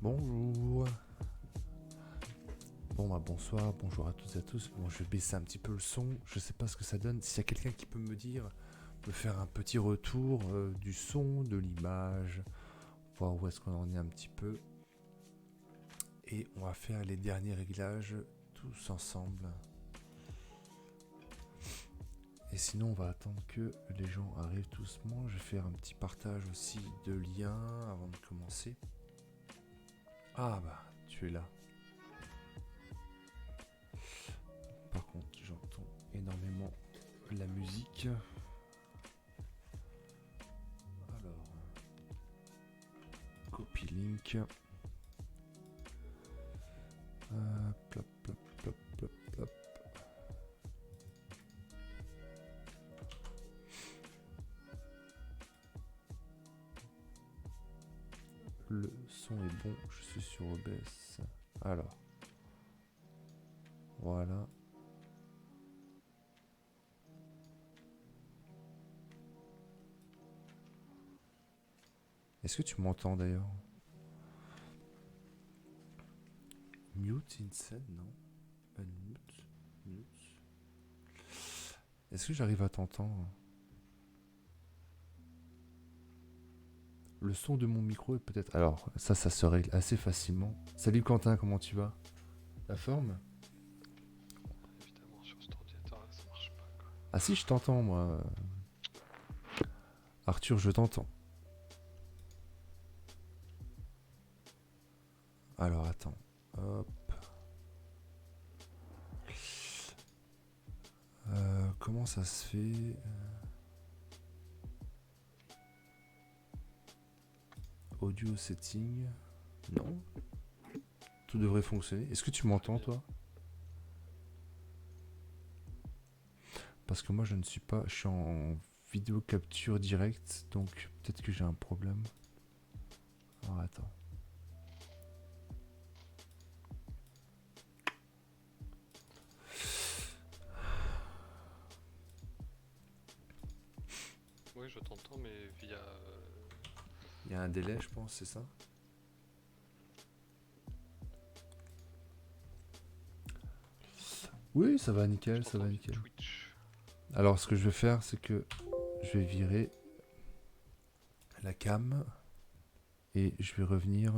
Bonjour. Bon bah bonsoir, bonjour à toutes et à tous. Bon, je vais baisser un petit peu le son, je sais pas ce que ça donne. S'il y a quelqu'un qui peut me dire, me faire un petit retour du son, de l'image, voir où est-ce qu'on en est un petit peu. Et on va faire les derniers réglages tous ensemble. Et sinon on va attendre que les gens arrivent doucement. Je vais faire un petit partage aussi de liens avant de commencer. Ah bah tu es là. Par contre j'entends énormément la musique. Alors, copy link. Plop, plop, plop, plop, plop. Le son est bon, je suis sur OBS. Alors, voilà. Est-ce que tu m'entends d'ailleurs? Mute instead, non? Unmute, mute. Est-ce que j'arrive à t'entendre? Le son de mon micro est peut-être... Alors, ça se règle assez facilement. Salut Quentin, comment tu vas? La forme? Évidemment, sur cet ordinateur là, ça marche pas quoi. Ah si, je t'entends moi. Arthur, je t'entends. Alors, attends. Hop. Comment ça se fait? Audio setting. Non. Tout devrait fonctionner. Est-ce que tu m'entends toi? Parce que moi je ne suis pas. Je suis en vidéo capture directe. Donc peut-être que j'ai un problème. Alors attends. Oui, je t'entends, mais via. Il y a un délai, je pense, c'est ça? Oui, ça va nickel, Je ça t'entends va via nickel. Twitch. Alors ce que je vais faire, c'est que je vais virer la cam et je vais revenir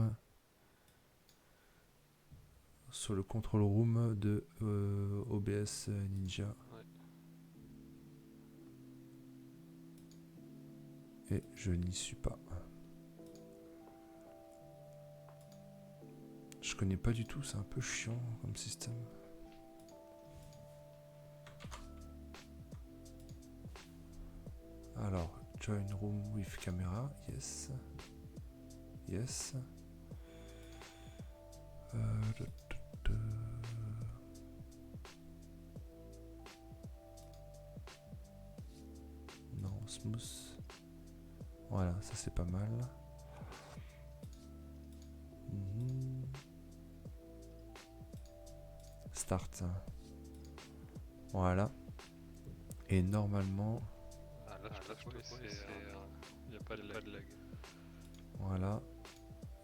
sur le control room de OBS Ninja. Ouais. Et je n'y suis pas. Je connais pas du tout, c'est un peu chiant comme système. Alors, join room with camera, yes. Yes. Euh, Non, smooth. Voilà, ça c'est pas mal. Start. Voilà. Et normalement, Ah là, je t'avoue, il n'y a pas de lag. voilà.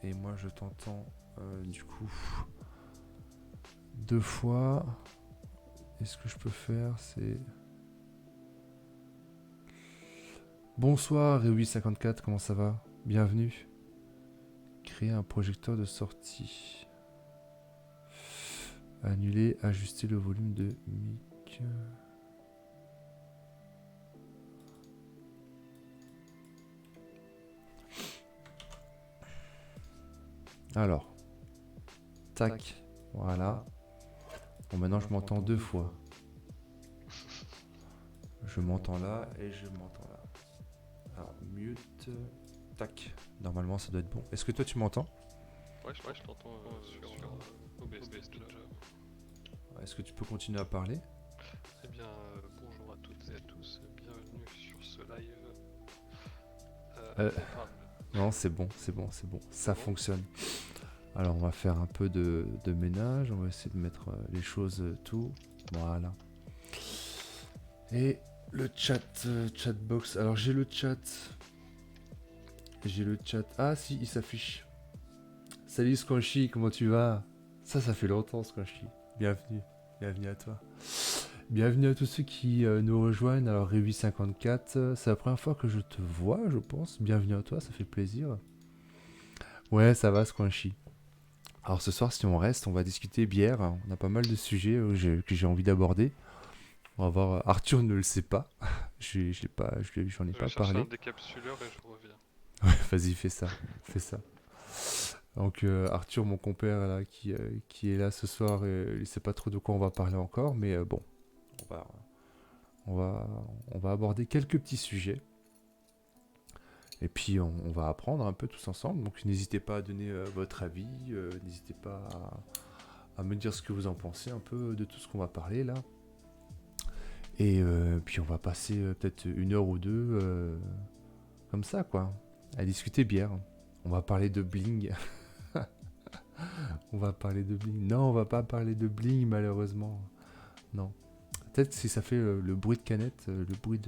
Et moi je t'entends du coup 2 fois. Et ce que je peux faire, c'est... Bonsoir Réui54, comment ça va? Bienvenue. Créer un projecteur de sortie. Annuler, ajuster le volume de mic. Alors. Tac. Voilà. Bon, maintenant je m'entends 2 fois. Je m'entends là et je m'entends là. Alors, mute. Tac. Normalement, ça doit être bon. Est-ce que toi, tu m'entends? Ouais, je t'entends sur OBS déjà. Est-ce que tu peux continuer à parler? Eh bien, bonjour à toutes et à tous. Bienvenue sur ce live. Euh, On parle Non, c'est bon, c'est bon, c'est bon. Ça bon fonctionne. Alors, on va faire un peu de ménage. On va essayer de mettre les choses tout. Voilà. Et le chat, chatbox. Alors, j'ai le chat. J'ai le chat. Ah, si, il s'affiche. Salut Squanchy, comment tu vas? Ça fait longtemps Squanchy. Bienvenue, bienvenue à toi. Bienvenue à tous ceux qui nous rejoignent. Alors Révi 54, c'est la première fois que je te vois, je pense. Bienvenue à toi, ça fait plaisir. Ouais, ça va Squanchy. Alors ce soir, si on reste, on va discuter bière. On a pas mal de sujets que j'ai envie d'aborder. On va voir. Arthur ne le sait pas. Je l'ai pas, j'en ai Je vais pas chercher un parlé. décapsuleur et je reviens. Ouais, vas-y, fais ça, fais ça. Donc Arthur, mon compère là, qui est là ce soir, il sait pas trop de quoi on va parler encore, mais bon, on va, on va, on va aborder quelques petits sujets. Et puis on va apprendre un peu tous ensemble. Donc n'hésitez pas à donner votre avis, n'hésitez pas à me dire ce que vous en pensez un peu de tout ce qu'on va parler là. Et puis on va passer peut-être 1 heure ou 2 comme ça quoi, à discuter bière. On va parler de bling. On va parler de bling. Non, on va pas parler de bling malheureusement. Non. Peut-être si ça fait le bruit de canette, le bruit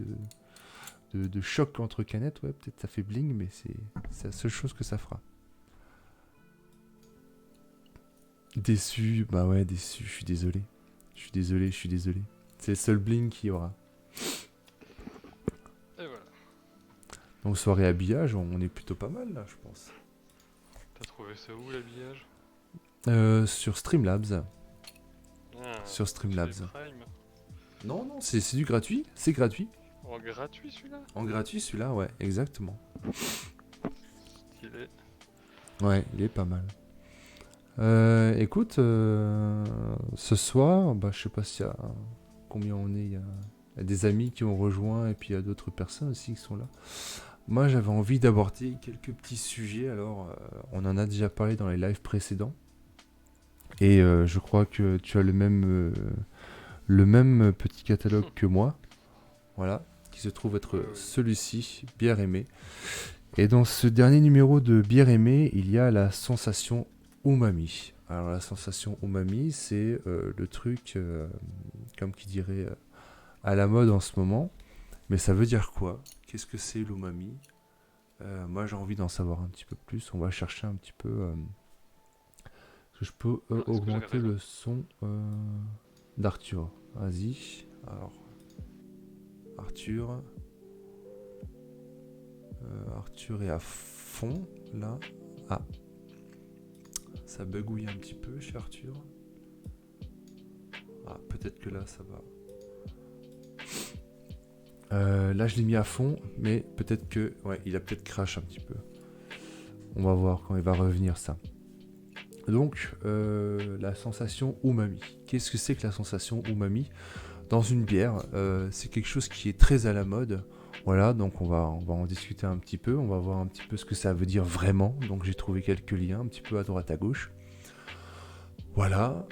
de choc entre canettes, ouais, peut-être ça fait bling, mais c'est la seule chose que ça fera. Déçu, bah ouais, déçu, je suis désolé. Je suis désolé, je suis désolé. C'est le seul bling qu'il y aura. Et voilà. Donc soirée habillage, on est plutôt pas mal là, je pense. T'as trouvé ça où l'habillage? Sur Streamlabs. Ah, Sur Streamlabs. c'est Prime. Non, non, c'est du gratuit. C'est gratuit. En gratuit celui-là? En gratuit celui-là, ouais, exactement. Stylé. Ouais, il est pas mal. Écoute, ce soir, bah, je sais pas s'il y a combien on est. Il y a des amis qui ont rejoint et puis il y a d'autres personnes aussi qui sont là. Moi, j'avais envie d'aborder quelques petits sujets. Alors, on en a déjà parlé dans les lives précédents. Et je crois que tu as le même petit catalogue que moi. Voilà, qui se trouve être celui-ci, Bière aimée. Et dans ce dernier numéro de Bière aimée, il y a la sensation umami. Alors la sensation umami, c'est le truc, comme qui dirait, à la mode en ce moment. Mais ça veut dire quoi? Qu'est-ce que c'est l'umami? Moi j'ai envie d'en savoir un petit peu plus. On va chercher un petit peu... Est-ce que je peux Est-ce que augmenter j'avais raison? le son d'Arthur? Vas-y. Alors, Arthur... Arthur est à fond là. Ah, ça bugouille un petit peu chez Arthur. Ah, peut-être que là ça va. Là je l'ai mis à fond, mais peut-être que. Ouais, il a peut-être crash un petit peu. On va voir quand il va revenir ça. Donc, la sensation umami. Qu'est-ce que c'est que la sensation umami? Dans une bière, c'est quelque chose qui est très à la mode. Voilà, donc on va en discuter un petit peu, on va voir un petit peu ce que ça veut dire vraiment. Donc j'ai trouvé quelques liens un petit peu à droite à gauche. Voilà,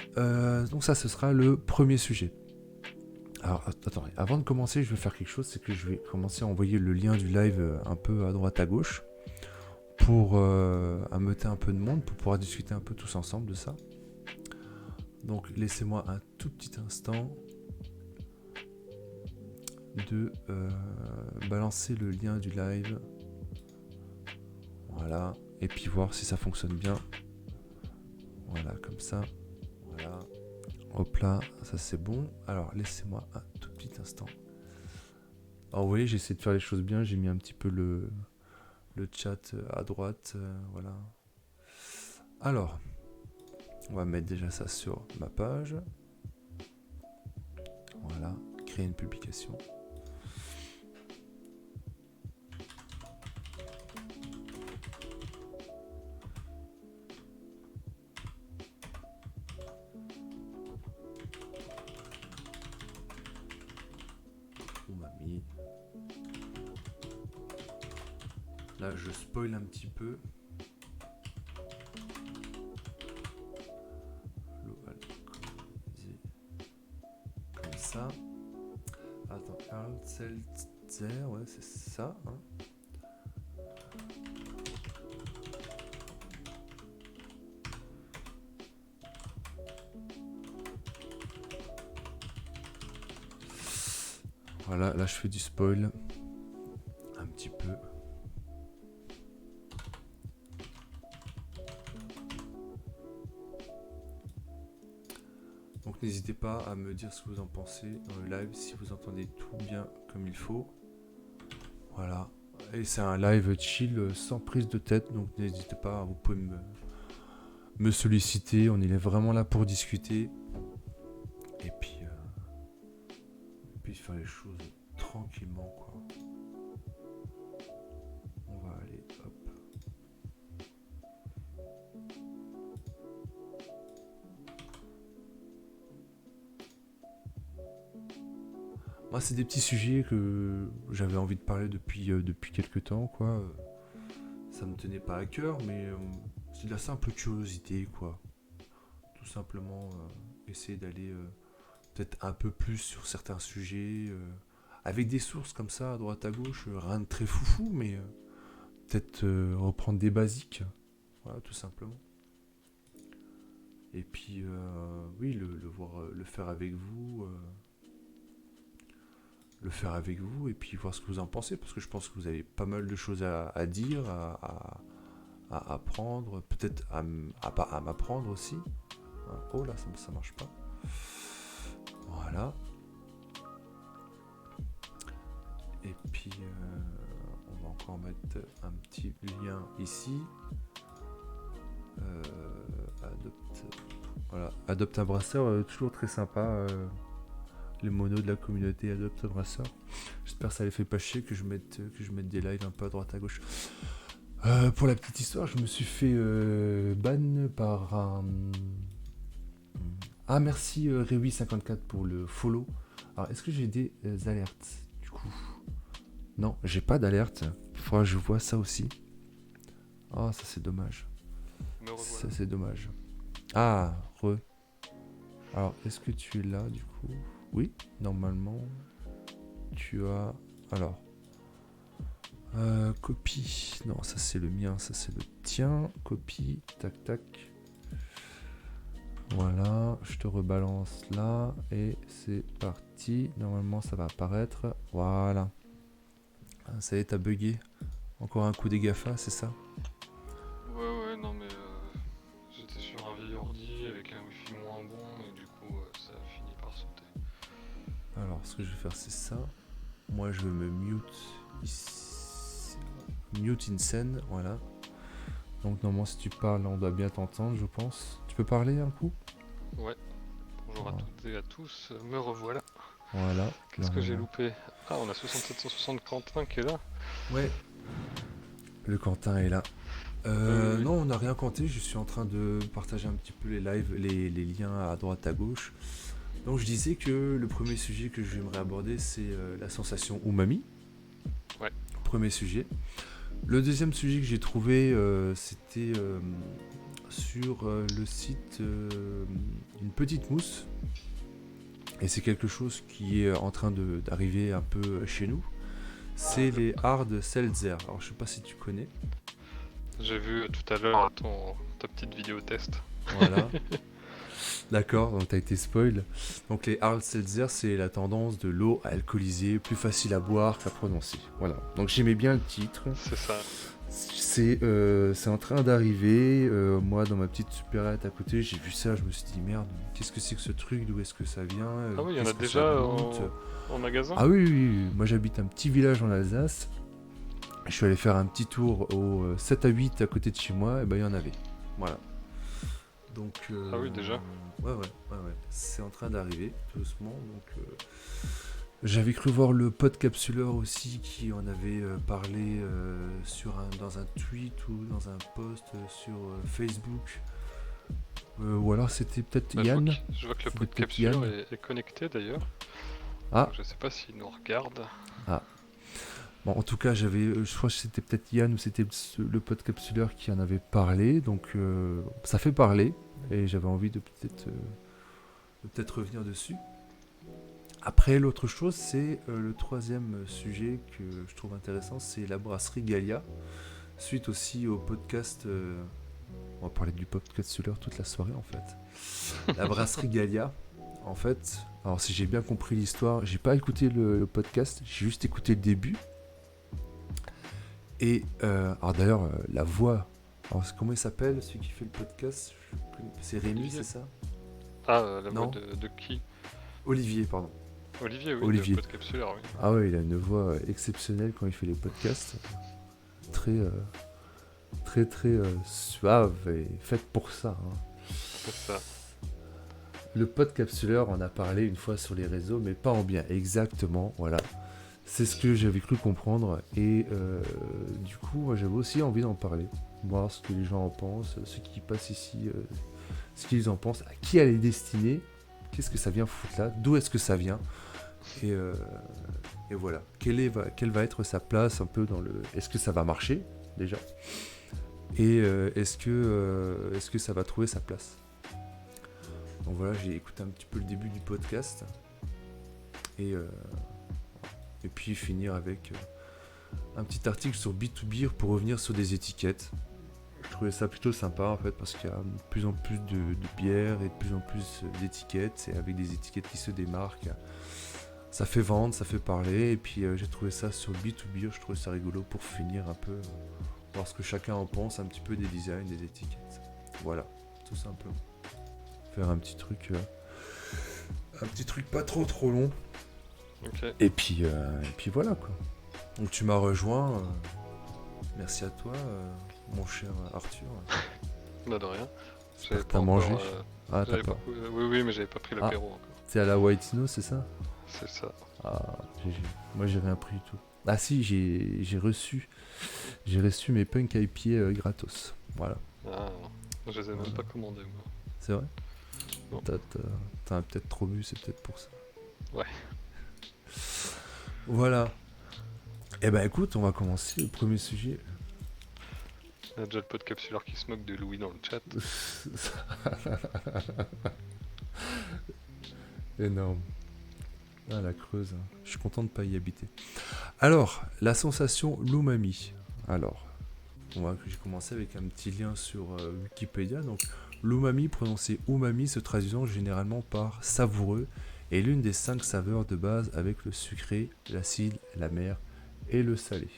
donc ça ce sera le premier sujet. Alors attendez, avant de commencer je vais faire quelque chose, c'est que je vais commencer à envoyer le lien du live un peu à droite à gauche pour ameuter un peu de monde, pour pouvoir discuter un peu tous ensemble de ça. Donc laissez-moi un tout petit instant de balancer le lien du live. Voilà. Et puis voir si ça fonctionne bien. Voilà, comme ça. Voilà. Hop là, ça c'est bon. Alors laissez-moi un tout petit instant. Alors vous voyez, j'essaie de faire les choses bien. J'ai mis un petit peu le chat à droite. Voilà. Alors, on va mettre déjà ça sur ma page. Voilà. Créer une publication. Umami. Là, je spoil un petit peu. Comme ça. Attends, Karl Seltzer, ouais, c'est ça. Hein. Voilà, là je fais du spoil. Un petit peu. n'hésitez pas à me dire ce que vous en pensez dans le live, si vous entendez tout bien comme il faut. Voilà. Et c'est un live chill sans prise de tête, donc n'hésitez pas, vous pouvez me solliciter, on est vraiment là pour discuter. Et puis faire les choses tranquillement, quoi. On va aller, hop. Moi, c'est des petits sujets que j'avais envie de parler depuis quelques temps, quoi. Ça me tenait pas à cœur, mais c'est de la simple curiosité, quoi. Tout simplement essayer d'aller peut-être un peu plus sur certains sujets, avec des sources comme ça, à droite à gauche, rien de très foufou, mais peut-être reprendre des basiques, voilà, tout simplement. Et puis, oui, le faire avec vous. Et puis voir ce que vous en pensez, parce que je pense que vous avez pas mal de choses à dire, à apprendre, peut-être à m'apprendre aussi. Oh là, ça marche pas. Voilà. Et puis, on va encore mettre un petit lien ici. Adopte un brasseur, toujours très sympa. Les monos de la communauté Adopte un brasseur. J'espère que ça les fait pas chier que je mette des lives un peu à droite à gauche. Pour la petite histoire, je me suis fait ban par un... Ah, merci Rewi54 pour le follow. Alors, est-ce que j'ai des alertes du coup? Non, j'ai pas d'alerte. Faudra que je vois ça aussi. Ah, ça c'est dommage. Ça c'est dommage. Ah, Alors, est-ce que tu es là du coup? Oui, normalement. Tu as... Alors... copie. Non, ça c'est le mien, ça c'est le tien. Copie, tac tac. Voilà, je te rebalance là. Et c'est parti. Normalement ça va apparaître. Voilà. Ah, ça y est, t'as bugué. Encore un coup des GAFA, c'est ça? Ouais, non mais j'étais sur un vieil ordi avec un wifi moins bon et du coup ça a fini par sauter. Alors ce que je vais faire c'est ça. Moi je vais me mute ici. Mute in scène, voilà. Donc normalement si tu parles on doit bien t'entendre je pense. Tu peux parler un coup? Ouais, bonjour à toutes et à tous, me revoilà. Voilà. Qu'est-ce que j'ai loupé? Ah, on a 6760 Quentin qui est là. Ouais. Le Quentin est là. Oui. Non, on n'a rien compté. Je suis en train de partager un petit peu les lives, les liens à droite, à gauche. Donc je disais que le premier sujet que j'aimerais aborder, c'est la sensation umami. Ouais. Premier sujet. Le deuxième sujet que j'ai trouvé, c'était sur le site une petite mousse. Et c'est quelque chose qui est en train d'arriver un peu chez nous. C'est les hard seltzer. Alors je sais pas si tu connais. J'ai vu tout à l'heure ta petite vidéo test. Voilà. D'accord, donc t'as été spoil. Donc les hard seltzer, c'est la tendance de l'eau alcoolisée, plus facile à boire qu'à prononcer. Voilà. Donc j'aimais bien le titre. C'est ça. C'est en train d'arriver. Moi, dans ma petite supérette à côté, j'ai vu ça. Je me suis dit merde, qu'est-ce que c'est que ce truc? D'où est-ce que ça vient? Ah oui, il y en a Qu'est-ce que déjà ça goûte en magasin? Ah oui. Moi, j'habite un petit village en Alsace. Je suis allé faire un petit tour au 7 à 8 à côté de chez moi. Et ben, il y en avait. Voilà. Donc, Ah oui, déjà. Ouais. C'est en train d'arriver, tout doucement. Donc, j'avais cru voir le podcapsuleur aussi qui en avait parlé dans un tweet ou dans un post sur Facebook. Ou alors c'était peut-être Yann. Je vois que le C'était podcapsuleur est connecté d'ailleurs. Ah. Donc, je sais pas s'il nous regarde. Ah. Bon, en tout cas, je crois que c'était peut-être Yann ou c'était le podcapsuleur qui en avait parlé. Donc, ça fait parler. Et j'avais envie de peut-être revenir dessus. Après, l'autre chose, c'est le troisième sujet que je trouve intéressant, c'est la brasserie Galia. Suite aussi au podcast, on va parler du podcapsuleur toute la soirée en fait. La brasserie Galia, en fait, alors si j'ai bien compris l'histoire, j'ai pas écouté le podcast, j'ai juste écouté le début. Et alors d'ailleurs, la voix, alors comment il s'appelle celui qui fait le podcast? C'est Rémi, c'est ça? Ah, la voix Non. de qui? Olivier, pardon. Olivier, oui, Olivier. de Podcapsulaire, oui. Ah ouais, il a une voix exceptionnelle quand il fait les podcasts. Très, très suave et faite pour ça. Hein. C'est ça. Le podcapsuleur, on a parlé une fois sur les réseaux, mais pas en bien. Exactement, voilà. C'est ce que j'avais cru comprendre. Et du coup, moi, j'avais aussi envie d'en parler. Voir ce que les gens en pensent, ceux qui passent ici, ce qu'ils en pensent, à qui elle est destinée, qu'est-ce que ça vient foutre là, d'où est-ce que ça vient. Et voilà. Quelle va être sa place un peu dans le... Est-ce que ça va marcher, déjà? Et est-ce que ça va trouver sa place? Donc voilà, j'ai écouté un petit peu le début du podcast. Et puis finir avec un petit article sur B2B pour revenir sur des étiquettes. Je trouvais ça plutôt sympa en fait parce qu'il y a de plus en plus de bières et de plus en plus d'étiquettes. Et avec des étiquettes qui se démarquent, ça fait vendre, ça fait parler. Et puis j'ai trouvé ça sur B2B, je trouvais ça rigolo pour finir un peu, voir ce que chacun en pense un petit peu des designs, des étiquettes. Voilà, tout simplement. Faire un petit truc pas trop long. Ok. Et puis voilà quoi. Donc tu m'as rejoint. Merci à toi, mon cher Arthur. Bah, de rien. J'espère que t'as mangé. Ah, t'as j'avais pas. Oui, mais j'avais pas pris l'apéro encore. T'es à la Whitino, c'est ça? C'est ça. Ah, moi j'ai rien pris du tout. Ah si, j'ai reçu mes punk IPA gratos. Voilà. Ah, je les ai même pas commandés, moi. C'est vrai? Non. T'as peut-être trop bu, c'est peut-être pour ça. Ouais. Voilà. Eh ben écoute, on va commencer le premier sujet. Il y a déjà le podcapsuleur qui se moque de Louis dans le chat. Énorme. Ah, la Creuse. Je suis content de ne pas y habiter. Alors, la sensation l'umami. Alors, j'ai commencé avec un petit lien sur Wikipédia. Donc, l'umami, prononcé umami, se traduisant généralement par savoureux, est l'une des 5 saveurs de base avec le sucré, l'acide, l'amer et le salé.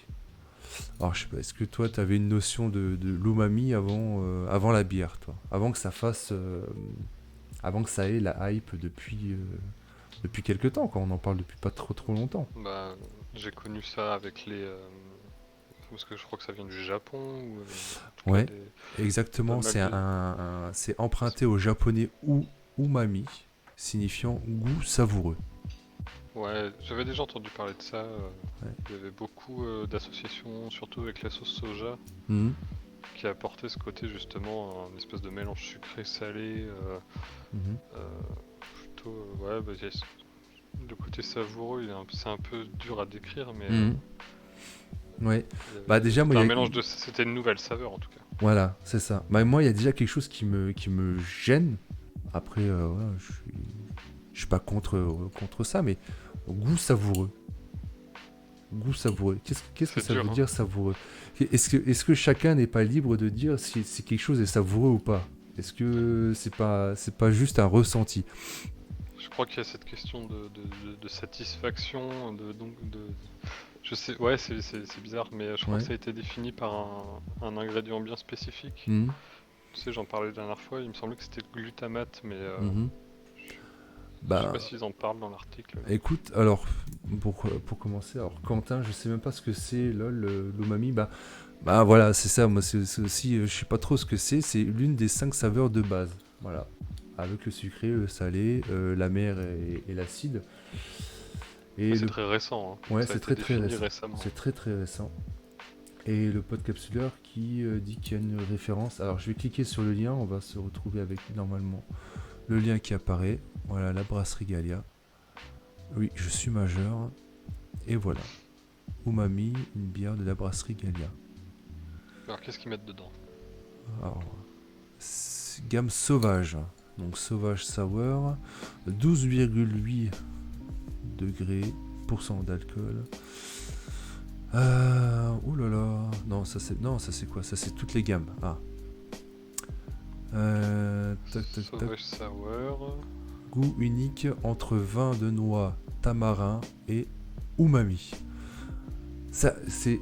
Alors, je sais pas, est-ce que toi, tu avais une notion de l'umami avant la bière, toi? Avant que ça fasse... avant que ça ait la hype depuis quelques temps, quoi. On en parle depuis pas trop longtemps. Bah, j'ai connu ça avec les... Parce que je crois que ça vient du Japon ou... Ouais, exactement. C'est emprunté au japonais umami, signifiant goût savoureux. Ouais, j'avais déjà entendu parler de ça. Ouais. Il y avait beaucoup d'associations, surtout avec la sauce soja, Mhm. qui apportait ce côté justement, un espèce de mélange sucré-salé. Mhm. Plutôt, ouais, bah, le côté savoureux, c'est un peu dur à décrire, mais Mhm. Ouais. Bah déjà, moi, c'était une nouvelle saveur en tout cas. Voilà, c'est ça. Bah, moi, il y a déjà quelque chose qui me gêne. Après, voilà, je suis pas contre ça, mais goût savoureux. Goût savoureux. Qu'est-ce que ça veut dire savoureux? Est-ce que chacun n'est pas libre de dire si quelque chose est savoureux ou pas? Est-ce que c'est pas juste un ressenti? Je crois qu'il y a cette question de satisfaction, je sais, ouais, c'est bizarre, mais je crois que ça a été défini par un ingrédient bien spécifique. Mmh. Tu sais, j'en parlais la dernière fois, il me semblait que c'était le glutamate, mais Bah, je sais pas s'ils en parlent dans l'article. Écoute, alors, pour commencer, alors Quentin, je sais même pas ce que c'est, l'umami, bah voilà, c'est ça, moi c'est aussi, je sais pas trop ce que c'est l'une des 5 saveurs de base, voilà, avec le sucré, le salé, l'amer et l'acide. Et c'est très récent, hein. Ouais, ça c'est très récent. récemment. C'est très récent. Et le podcapsuleur qui dit qu'il y a une référence, alors je vais cliquer sur le lien, on va se retrouver avec normalement le lien qui apparaît. Voilà, la brasserie Gallia. Oui, je suis majeur. Et voilà. Umami, une bière de la brasserie Gallia. Alors qu'est-ce qu'ils mettent dedans? Alors, gamme sauvage. Donc sauvage sour. 12,8 degrés % d'alcool. Oh là là. Non, ça c'est quoi? Ça c'est toutes les gammes. Ah. Sauvage sour. Goût unique entre vin de noix, tamarin et umami. Ça, c'est...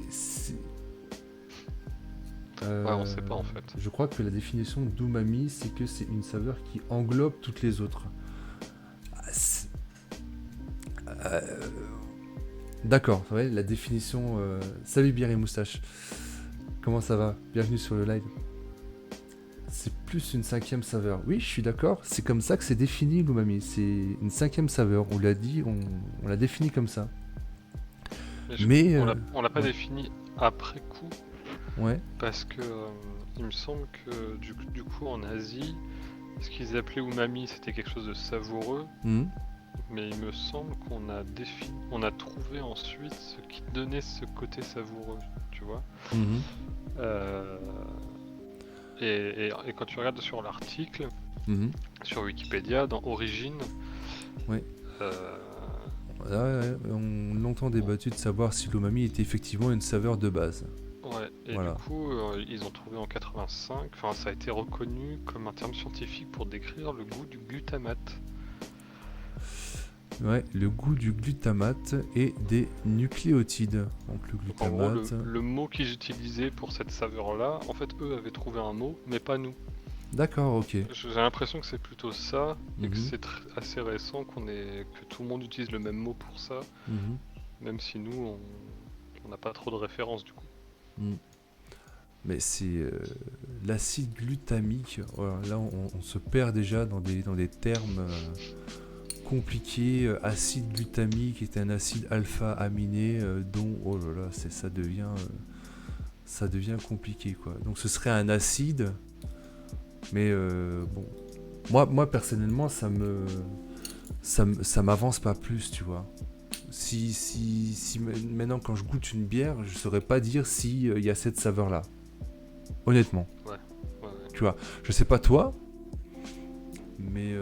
Ouais, on sait pas en fait. Je crois que la définition d'umami, c'est que c'est une saveur qui englobe toutes les autres. Ah, D'accord, ouais, la définition... Salut Bière et Moustache. Comment ça va? Bienvenue sur le live. C'est plus une cinquième saveur. Oui, je suis d'accord. C'est comme ça que c'est défini l'umami. C'est une cinquième saveur. On l'a dit, on l'a défini comme ça. Mais on l'a pas défini après coup, ouais. parce que il me semble que du coup en Asie, ce qu'ils appelaient umami, c'était quelque chose de savoureux. Mais il me semble qu'on a trouvé ensuite ce qui donnait ce côté savoureux, tu vois. Et quand tu regardes sur l'article, sur Wikipédia, dans Origine, ouais. On longtemps débattu de savoir si l'umami était effectivement une saveur de base. Ouais, et voilà. Du coup, ils ont trouvé en 85, enfin ça a été reconnu comme un terme scientifique pour décrire le goût du glutamate. Ouais, le goût du glutamate et des nucléotides. Donc le glutamate... En gros, le mot qu'ils utilisaient pour cette saveur-là, en fait, eux avaient trouvé un mot, mais pas nous. D'accord, ok. J'ai l'impression que c'est plutôt ça, et que c'est assez récent que tout le monde utilise le même mot pour ça, même si nous, on n'a pas trop de références du coup. Mais c'est l'acide glutamique. Voilà, là, on se perd déjà dans des termes compliqués. Acide glutamique est un acide alpha-aminé dont, oh là là, ça devient compliqué, quoi. Donc ce serait un acide, mais bon, moi personnellement, ça m'avance pas plus, tu vois. Si maintenant quand je goûte une bière, je saurais pas dire si y a cette saveur là. Honnêtement. Ouais. Tu vois, je sais pas toi, mais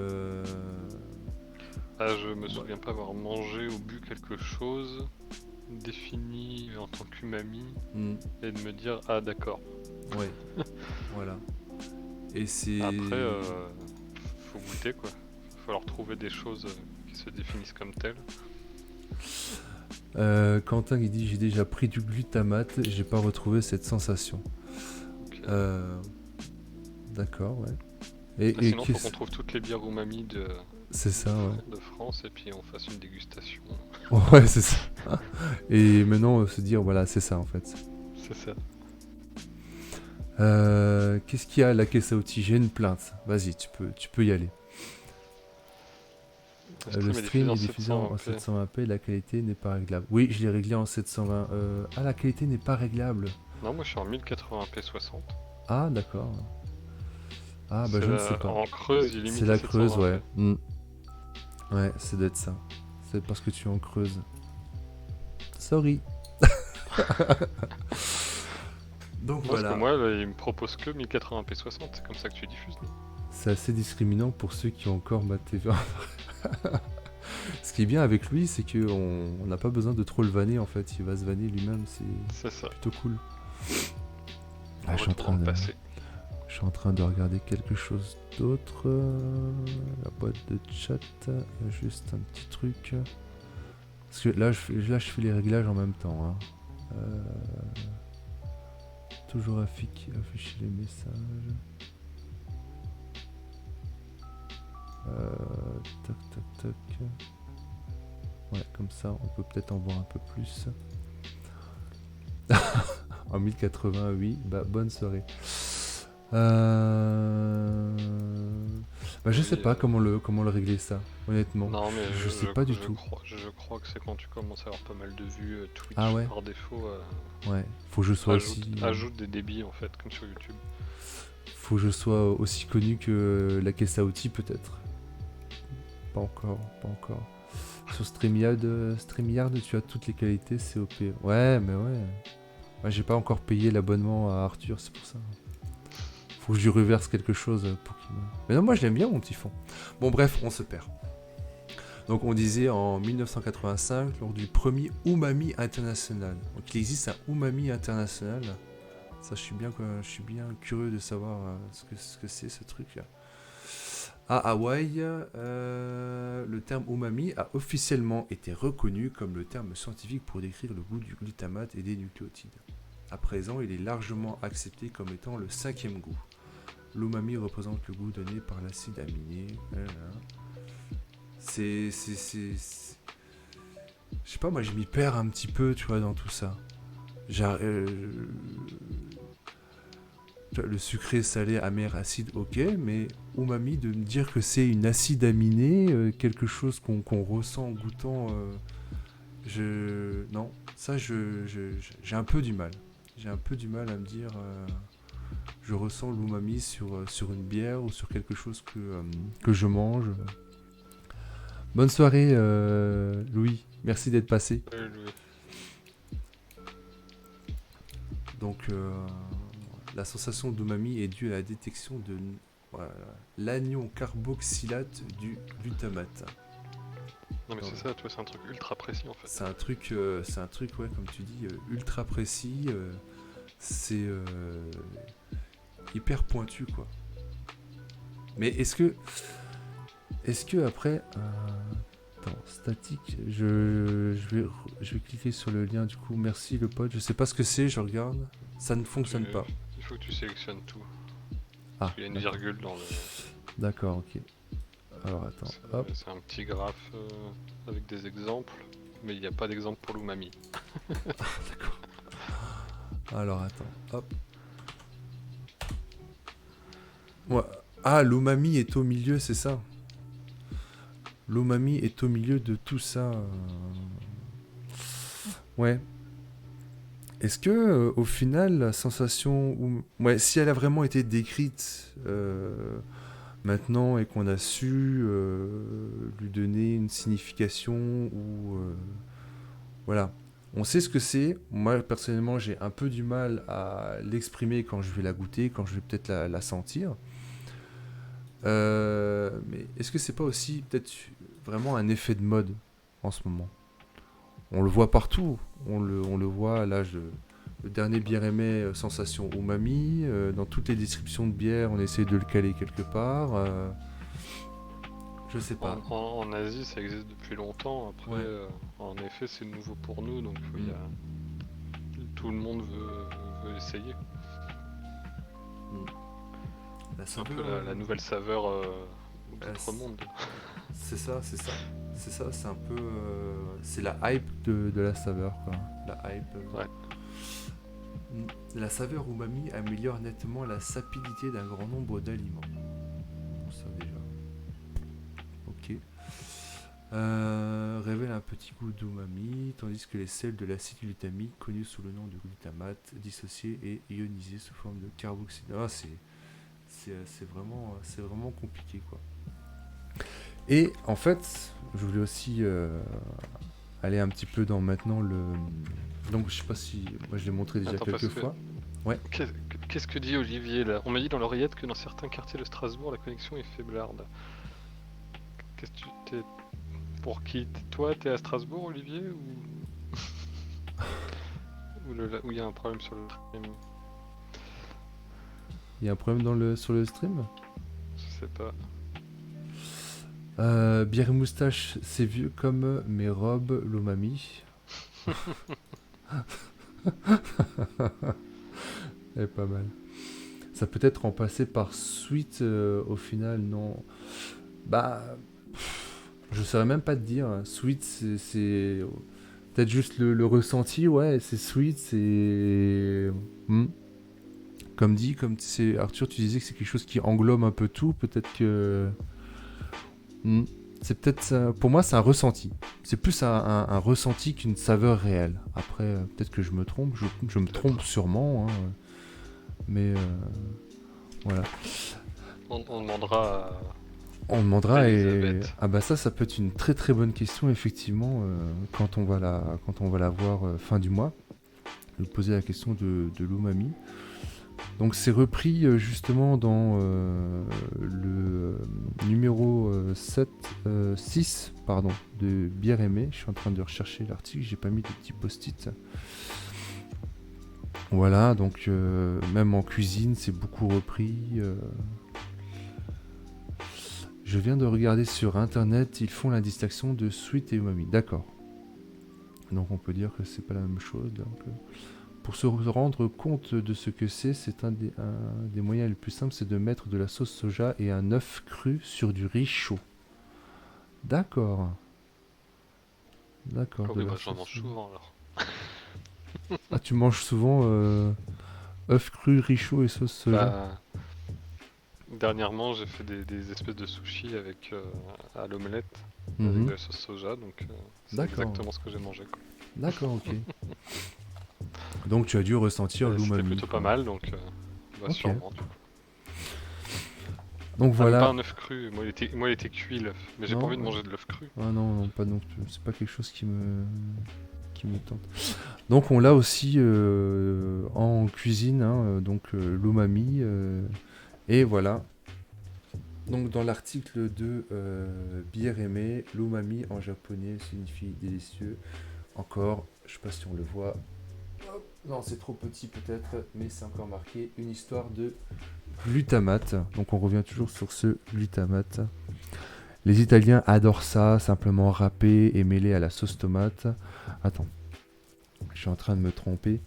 je me souviens pas avoir mangé ou bu quelque chose défini en tant qu'umami et de me dire ah d'accord. Ouais. Voilà. Et c'est... Après, faut goûter quoi. Il va falloir trouver des choses qui se définissent comme telles. Quentin qui dit j'ai déjà pris du glutamate, j'ai pas retrouvé cette sensation. Okay. D'accord, ouais. Et sinon, faut qu'on trouve toutes les bières umami de France et puis on fasse une dégustation. Ouais, c'est ça. Et maintenant, se dire voilà, c'est ça en fait. C'est ça. Qu'est-ce qu'il y a à la caisse à outils? J'ai une plainte. Vas-y, tu peux y aller. Le stream est diffusé en 720p, la qualité n'est pas réglable. Oui, je l'ai réglé en 720. La qualité n'est pas réglable. Non, moi je suis en 1080p 60. Ah, d'accord. Ah, bah je ne sais pas. En creuse, il limite. C'est la creuse, ouais. Ouais, c'est d'être ça. C'est parce que tu es en creuse. Sorry. Donc voilà. Parce que moi, là, il me propose que 1080p 60, c'est comme ça que tu diffuses. C'est assez discriminant pour ceux qui ont encore ma TV. Ce qui est bien avec lui, c'est qu'on n'a pas besoin de trop le vanner en fait. Il va se vanner lui-même, c'est plutôt cool. Ah, je suis en train de regarder quelque chose d'autre. La boîte de chat, juste un petit truc. Parce que là, je fais les réglages en même temps. Hein. Toujours afficher les messages. Tac. Ouais, comme ça, on peut peut-être en voir un peu plus. En 1080, oui. Bah, bonne soirée. Je sais pas comment le régler ça, honnêtement. Non, mais je sais pas du tout. Je crois que c'est quand tu commences à avoir pas mal de vues Twitch par défaut. Ouais, faut que je sois ajoute des débits en fait, comme sur YouTube. Faut que je sois aussi connu que la caisse à outils peut-être. Pas encore. Sur StreamYard, tu as toutes les qualités COP. Ouais, mais ouais. Moi, j'ai pas encore payé l'abonnement à Arthur, c'est pour ça. Faut que je lui reverse quelque chose pour qu'il me... Mais non, moi je l'aime bien mon petit fond. Bon bref, on se perd. Donc on disait en 1985, lors du premier Umami International. Donc il existe un Umami International. Ça, je suis bien curieux de savoir ce que c'est ce truc-là. À Hawaï, le terme umami a officiellement été reconnu comme le terme scientifique pour décrire le goût du glutamate et des nucléotides. À présent, il est largement accepté comme étant le 5e goût. L'umami représente le goût donné par l'acide aminé. Je sais pas, moi je m'y perds un petit peu, tu vois, dans tout ça. Le sucré, salé, amer, acide, ok, mais umami, de me dire que c'est une acide aminée, quelque chose qu'on ressent en goûtant, non, ça j'ai un peu du mal. J'ai un peu du mal à me dire, je ressens l'umami sur une bière ou sur quelque chose que je mange. Bonne soirée, Louis. Merci d'être passé. Louis. Donc, la sensation d'umami est due à la détection de l'anion carboxylate du glutamate. Non mais c'est ça, toi, c'est un truc ultra précis en fait. C'est un truc, ouais, comme tu dis, ultra précis. C'est hyper pointu, quoi. Mais est-ce que après, attends, statique, je vais cliquer sur le lien du coup. Merci le pote. Je sais pas ce que c'est, je regarde. Ça ne fonctionne pas. Il faut que tu sélectionnes tout. Ah, il y a une virgule dans le. D'accord, ok. Alors attends, hop. C'est un petit graphe avec des exemples, mais il n'y a pas d'exemple pour l'umami. D'accord. Alors attends, hop. Ouais. Ah, l'umami est au milieu, c'est ça. L'umami est au milieu de tout ça. Ouais. Est-ce que, au final, la sensation... Ouais, si elle a vraiment été décrite maintenant et qu'on a su lui donner une signification ou... voilà. On sait ce que c'est. Moi, personnellement, j'ai un peu du mal à l'exprimer quand je vais la goûter, quand je vais peut-être la sentir. Mais est-ce que c'est pas aussi peut-être vraiment un effet de mode en ce moment? On le voit partout. On le voit là, le dernier bière aimé, sensation umami. Dans toutes les descriptions de bière, on essaie de le caler quelque part. Je sais pas. En Asie, ça existe depuis longtemps. Après, Ouais. en effet, c'est nouveau pour nous, donc tout le monde veut essayer. C'est un peu la nouvelle saveur d'outre-monde. C'est ça. C'est un peu... c'est la hype de la saveur, quoi. La hype... Ouais. La saveur umami améliore nettement la sapidité d'un grand nombre d'aliments. Bon, ça déjà. Ok. Révèle un petit goût d'umami, tandis que les sels de l'acide glutamique, connus sous le nom de glutamate, dissociés et ionisés sous forme de carboxyde. Ah, c'est vraiment compliqué, quoi. Et en fait, je voulais aussi aller un petit peu dans maintenant le... Donc je sais pas si... Moi je l'ai montré déjà quelques fois. Ouais. Qu'est-ce que dit Olivier là? On m'a dit dans l'oreillette que dans certains quartiers de Strasbourg, la connexion est faiblarde. Qu'est-ce que tu t'es... Pour qui? Toi, t'es à Strasbourg, Olivier, ou il y a un problème sur le stream? Il y a un problème sur le stream? Je sais pas. Bière et moustache, c'est vieux comme mes robes, l'umami. Elle est pas mal. Ça peut être remplacé par sweet au final, non. Bah, je saurais même pas te dire. Sweet, c'est peut-être juste le ressenti, ouais, c'est sweet, c'est... Comme Arthur, tu disais que c'est quelque chose qui englobe un peu tout, peut-être que... C'est peut-être ça. Pour moi, c'est un ressenti. C'est plus un ressenti qu'une saveur réelle. Après, peut-être que je me trompe. Je me trompe sûrement. Hein. Mais voilà. On demandera. On demandera et ah bah ça peut être une très très bonne question effectivement quand on va la voir fin du mois. Je vais poser la question de l'umami. Donc c'est repris justement dans le numéro 6 de Bière aimée. Je suis en train de rechercher l'article, j'ai pas mis de petits post-it. Voilà, donc même en cuisine c'est beaucoup repris. Je viens de regarder sur internet, ils font la distinction de sweet et umami. D'accord. Donc on peut dire que c'est pas la même chose. Donc, Pour se rendre compte de ce que c'est un des moyens les plus simples, c'est de mettre de la sauce soja et un œuf cru sur du riz chaud. D'accord. D'accord. Oh oui, j'en mange souvent alors. Ah, tu manges souvent œuf cru, riz chaud et sauce soja? Dernièrement, j'ai fait des espèces de sushis avec à l'omelette, avec de la sauce soja, donc c'est exactement ce que j'ai mangé. Quoi. D'accord, ok. Donc tu as dû ressentir l'umami. C'était plutôt pas mal, donc sûrement. Donc voilà. Même pas un œuf cru, moi il était cuit l'œuf, mais j'ai pas envie de manger de l'œuf cru. Ah non, pas non plus, c'est pas quelque chose qui me tente. Donc on l'a aussi en cuisine, hein, donc l'umami, et voilà. Donc dans l'article de Bireme, l'umami en japonais signifie délicieux. Encore, je sais pas si on le voit. Hop, non, c'est trop petit peut-être, mais c'est encore marqué une histoire de glutamate. Donc on revient toujours sur ce glutamate. Les Italiens adorent ça, simplement râpé et mêlé à la sauce tomate. Attends, je suis en train de me tromper.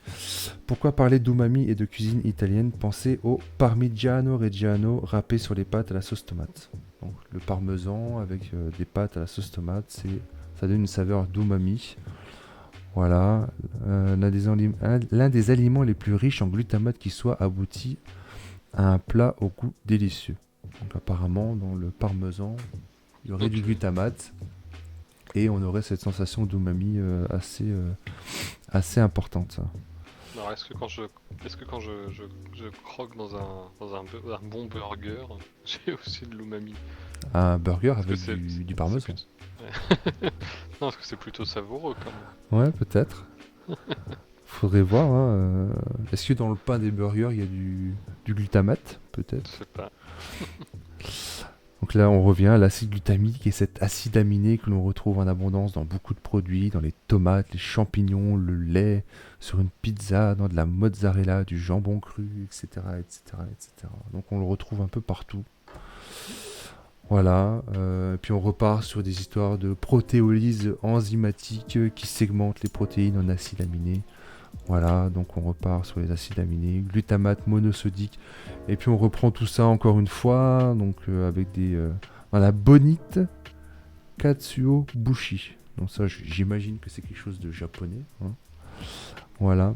Pourquoi parler d'umami et de cuisine italienne? Pensez au parmigiano reggiano râpé sur les pâtes à la sauce tomate. Donc, le parmesan avec des pâtes à la sauce tomate, ça donne une saveur d'umami. Voilà, l'un des aliments les plus riches en glutamate qui soit abouti à un plat au goût délicieux. Donc apparemment, dans le parmesan, il y aurait du glutamate et on aurait cette sensation d'umami assez importante. Alors est-ce que quand je croque dans un bon burger, j'ai aussi de l'umami? Un burger avec du parmesan. Non, est-ce que c'est plutôt savoureux quand même? Ouais, peut-être. Faudrait voir. Hein. Est-ce que dans le pain des burgers, il y a du glutamate? Peut-être. Je sais pas. Donc là, on revient à l'acide glutamique et cet acide aminé que l'on retrouve en abondance dans beaucoup de produits, dans les tomates, les champignons, le lait, sur une pizza, dans de la mozzarella, du jambon cru, etc., etc., etc. Donc on le retrouve un peu partout. Voilà. Puis on repart sur des histoires de protéolyse enzymatique qui segmentent les protéines en acides aminés. Voilà, donc on repart sur les acides aminés, glutamate monosodique, et puis on reprend tout ça encore une fois, donc avec la bonite Katsuo Bushi. Donc ça, j'imagine que c'est quelque chose de japonais. Hein. Voilà.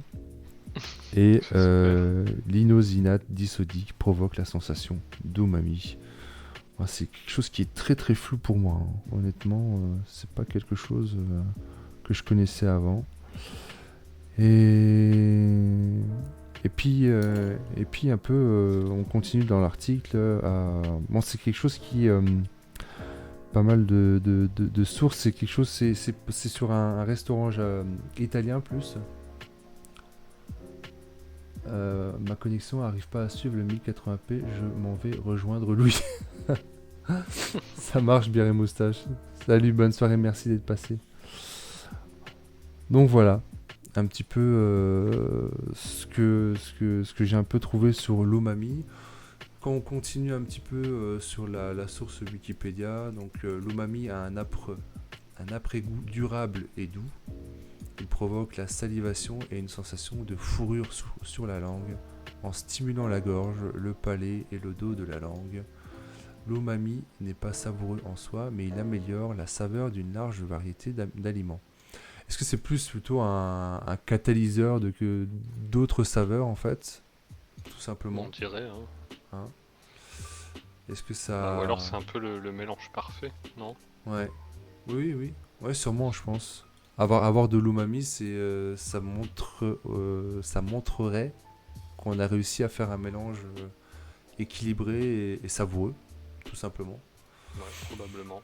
Et l'inosinate disodique provoque la sensation d'umami. C'est quelque chose qui est très très flou pour moi. Hein. Honnêtement, c'est pas quelque chose que je connaissais avant. Et puis un peu, on continue dans l'article. Bon, c'est quelque chose qui, pas mal de sources. C'est quelque chose, c'est sur un restaurant italien plus. Ma connexion n'arrive pas à suivre le 1080p. Je m'en vais rejoindre Louis. Ça marche bien les moustaches. Salut, bonne soirée, merci d'être passé. Donc voilà. Un petit peu ce que j'ai un peu trouvé sur l'umami. Quand on continue un petit peu sur la source Wikipédia, donc l'umami a un après-goût durable et doux. Il provoque la salivation et une sensation de fourrure sur la langue en stimulant la gorge, le palais et le dos de la langue. L'umami n'est pas savoureux en soi, mais il améliore la saveur d'une large variété d'aliments. Est-ce que c'est plutôt un catalyseur que d'autres saveurs en fait, tout simplement? On dirait. Hein. Est-ce que ça... ou alors c'est un peu le mélange parfait, non? Ouais. Oui. Ouais, sûrement, je pense. Avoir de l'umami, ça montrerait qu'on a réussi à faire un mélange équilibré et savoureux, tout simplement. Ouais, probablement.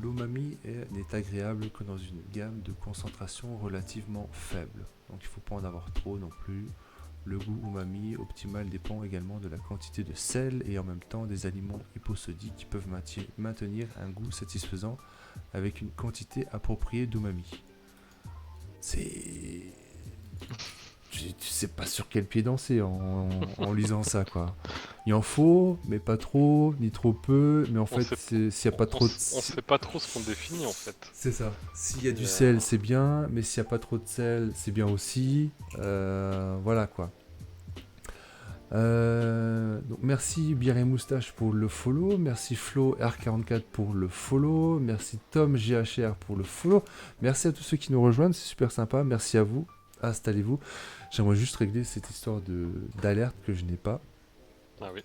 L'umami n'est agréable que dans une gamme de concentration relativement faible. Donc il ne faut pas en avoir trop non plus. Le goût umami optimal dépend également de la quantité de sel et en même temps des aliments hyposodiques qui peuvent maintenir un goût satisfaisant avec une quantité appropriée d'umami. C'est... tu sais pas sur quel pied danser en lisant ça, quoi. Il en faut, mais pas trop, ni trop peu. Mais en fait, s'il n'y a pas trop de... On sait pas trop ce qu'on définit, en fait. C'est ça. S'il y a du sel, c'est bien. Mais s'il n'y a pas trop de sel, c'est bien aussi. Voilà, quoi. Donc merci Bière et Moustache pour le follow, merci Flo R44 pour le follow, merci Tom GHR pour le follow, merci à tous ceux qui nous rejoignent, c'est super sympa, merci à vous, installez-vous. J'aimerais juste régler cette histoire d'alerte que je n'ai pas. Ah oui.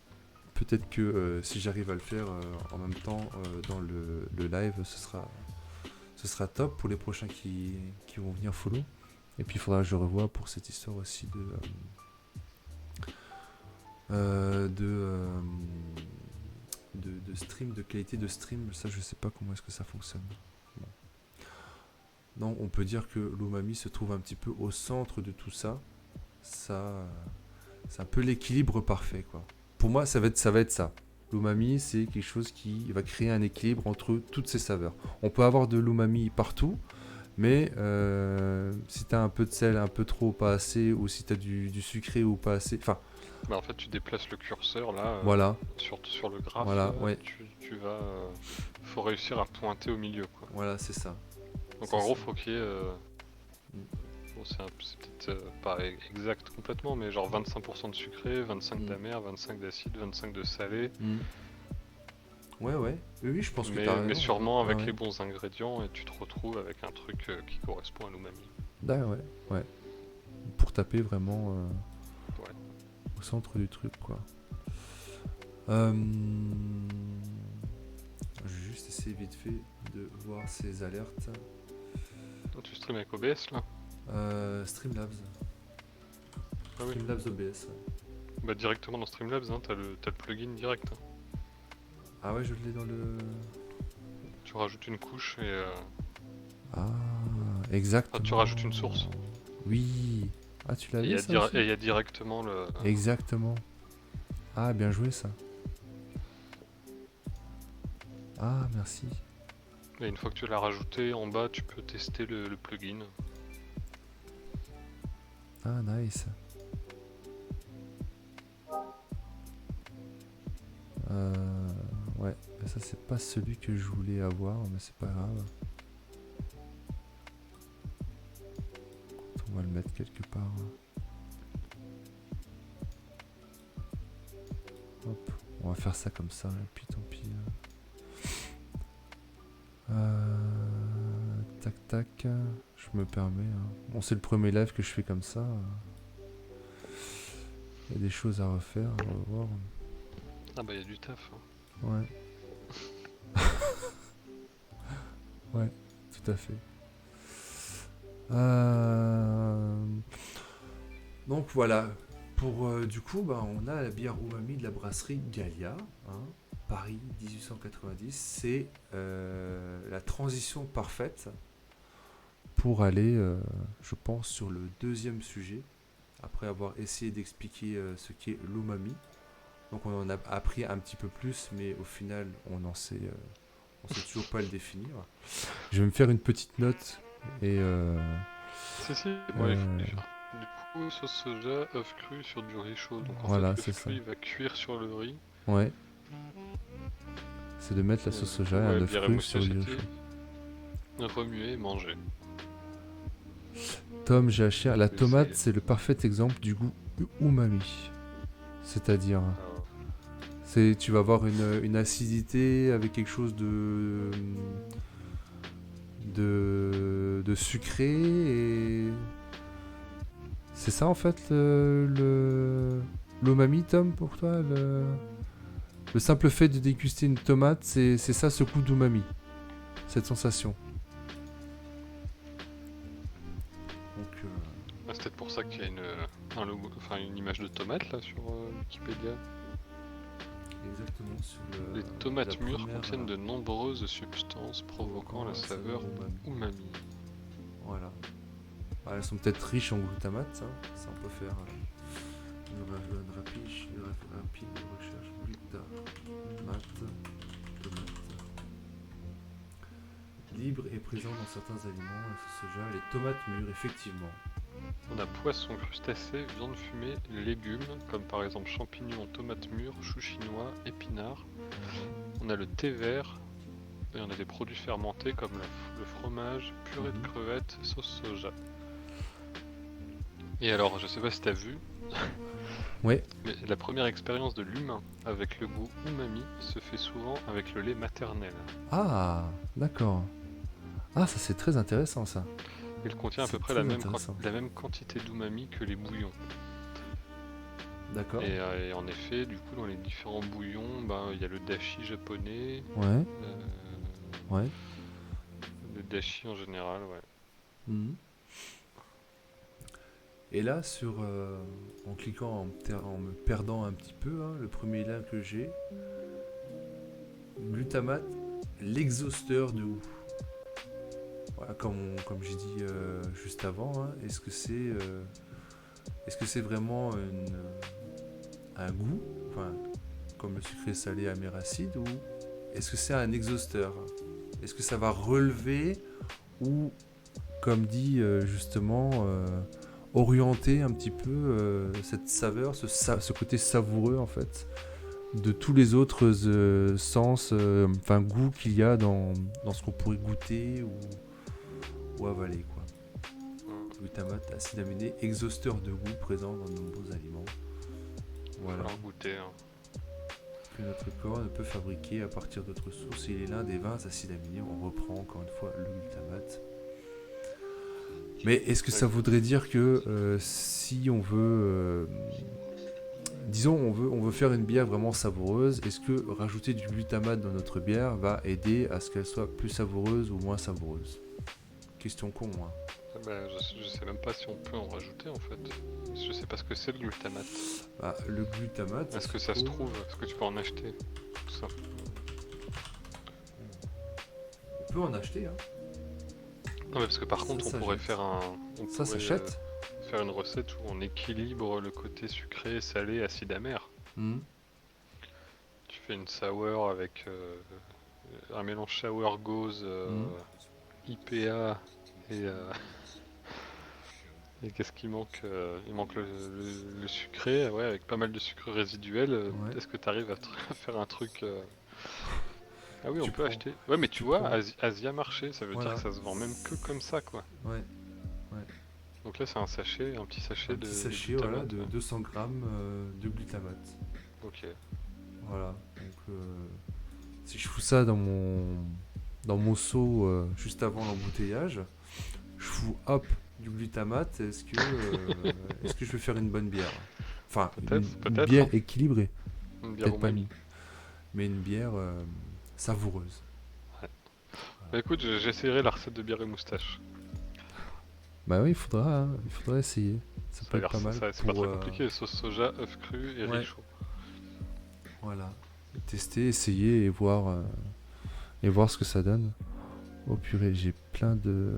Peut-être que si j'arrive à le faire en même temps dans le live, ce sera top pour les prochains qui vont venir follow. Et puis il faudra que je revoie pour cette histoire aussi de stream, de qualité de stream. Ça, je sais pas comment est-ce que ça fonctionne. Bon. Non, on peut dire que l'umami se trouve un petit peu au centre de tout ça. Ça, c'est un peu l'équilibre parfait, quoi. Pour moi, ça va être ça. L'umami, c'est quelque chose qui va créer un équilibre entre toutes ces saveurs. On peut avoir de l'umami partout, mais si tu as un peu de sel, un peu trop, pas assez, ou si tu as du sucré ou pas assez... Enfin, bah en fait, tu déplaces le curseur là, voilà. sur le graphe. Voilà, là, ouais. Tu vas, faut réussir à pointer au milieu, quoi. Voilà, c'est ça. Donc en gros, faut qu'il y ait, bon, c'est peut-être pas exact complètement, mais genre 25% de sucré, 25 d'amer, 25 d'acide, 25 de salé. Ouais, oui, je pense que t'as raison. Mais sûrement avec les les bons ingrédients, et tu te retrouves avec un truc qui correspond à l'umami. D'accord, ouais. Pour taper vraiment au centre du truc, quoi. Je vais juste essayer vite fait de voir ces alertes. Tu stream avec OBS là Streamlabs. Ah oui. Streamlabs OBS, ouais. Bah directement dans Streamlabs, hein, t'as le plugin direct. Hein. Ah ouais, je l'ai dans le... Tu rajoutes une couche et... Ah, exactement. Ah, tu rajoutes une source. Oui. Ah, tu l'as vu ça aussi ? Et il y a directement le... Exactement. Ah, bien joué ça. Ah, merci. Et une fois que tu l'as rajouté, en bas, tu peux tester le plugin. Ah, nice. Ouais, ça c'est pas celui que je voulais avoir, mais c'est pas grave. On va le mettre quelque part. Hop, on va faire ça comme ça, et puis tant pis. Tac, je me permets. Bon, c'est le premier live que je fais comme ça. Il y a des choses à refaire, on va voir. Ah bah il y a du taf. Hein. Ouais. Ouais, tout à fait. Donc voilà. Pour du coup, on a la bière umami de la brasserie Gallia, hein, Paris 1890. C'est la transition parfaite pour aller, je pense, sur le deuxième sujet, après avoir essayé d'expliquer ce qu'est l'umami. Donc on en a appris un petit peu plus, mais au final, on sait toujours pas le définir. Je vais me faire une petite note et... Si, moi il faut le faire. Du coup, sauce soja, œuf cru sur du riz chaud. Donc en voilà, fait, c'est ça. Il va cuire sur le riz. Ouais. C'est de mettre la sauce soja et un œuf cru sur du riz chaud. Remuer et manger. Tom GHR, la tomate, c'est le parfait exemple du goût umami. C'est-à-dire... tu vas avoir une acidité avec quelque chose de sucré et c'est ça en fait l'umami, Tom, pour toi le simple fait de déguster une tomate, c'est ça, ce goût d'umami, cette sensation. Donc c'est peut-être pour ça qu'il y a une image de tomate là sur Wikipédia. Exactement, les tomates mûres contiennent de nombreuses substances provoquant la saveur umami. Voilà. Elles sont peut-être riches en glutamate, ça on peut faire une rapide recherche glutamate. Libre et présent dans certains aliments, la sauce soja, les tomates mûres, effectivement. On a poisson, crustacés, viande fumée, légumes, comme par exemple champignons, tomates mûres, choux chinois, épinards. On a le thé vert, et on a des produits fermentés comme le fromage, purée de crevettes, sauce soja. Et alors, je sais pas si t'as vu, Ouais. mais la première expérience de l'humain avec le goût umami se fait souvent avec le lait maternel. Ah, d'accord. Ah, ça c'est très intéressant ça. Il contient à peu près la même quantité d'umami que les bouillons. D'accord. Et en effet, du coup, dans les différents bouillons, il y a le dashi japonais. Ouais. Ouais. Le dashi en général, ouais. Mhm. Et là, en cliquant, en me perdant un petit peu, hein, le premier lien que j'ai, glutamate, l'exhausteur de goût. Voilà, comme j'ai dit juste avant, hein, est-ce que c'est vraiment un goût, enfin, comme le sucré salé améracide, ou est-ce que c'est un exhausteur? Est-ce que ça va relever ou, comme dit justement, orienter un petit peu cette saveur, ce côté savoureux en fait, de tous les autres sens, goûts qu'il y a dans ce qu'on pourrait goûter ou avaler, quoi. Glutamate, acide aminé, exhausteur de goût présent dans de nombreux aliments. Voilà. Faut en goûter, hein. Que notre corps ne peut fabriquer à partir d'autres sources. Il est l'un des 20 acides aminés. On reprend encore une fois le glutamate. Mais est-ce que ça voudrait dire que si on veut, disons, on veut faire une bière vraiment savoureuse, est-ce que rajouter du glutamate dans notre bière va aider à ce qu'elle soit plus savoureuse ou moins savoureuse? Question con, hein. Je sais même pas si on peut en rajouter en fait. Je sais pas ce que c'est le glutamate. Le glutamate. Est-ce que ça se trouve? Est-ce que tu peux en acheter? Tout ça. On peut en acheter, hein. Non mais parce que par contre on pourrait faire ça s'achète. Faire une recette où on équilibre le côté sucré, salé, acide, amer. Tu fais une sour avec un mélange sour gauze, IPA et qu'est-ce qu'il manque? Il manque le sucré, ouais, avec pas mal de sucre résiduel. Ouais. Est-ce que tu arrives à faire un truc Ah oui, on peut acheter. Ouais, mais tu vois, Asia Marché, ça veut dire que ça se vend même que comme ça, quoi. Ouais. Donc là, c'est un petit sachet de glutamate, voilà, de 200 grammes de glutamate. Ok. Voilà. Donc, si je fous ça dans mon seau juste avant l'embouteillage, je fous hop du glutamate. Est-ce que je vais faire une bonne bière? Enfin, une bière équilibrée. Peut-être pas une, mais une bière savoureuse. Ouais. Voilà. Bah écoute, j'essaierai la recette de bière et moustache. Bah oui, il faudra essayer. Ça peut être pas mal. C'est pas très compliqué, sauce soja, œuf cru et riz chaud. Voilà. Tester, essayer et voir ce que ça donne. Oh purée, j'ai plein de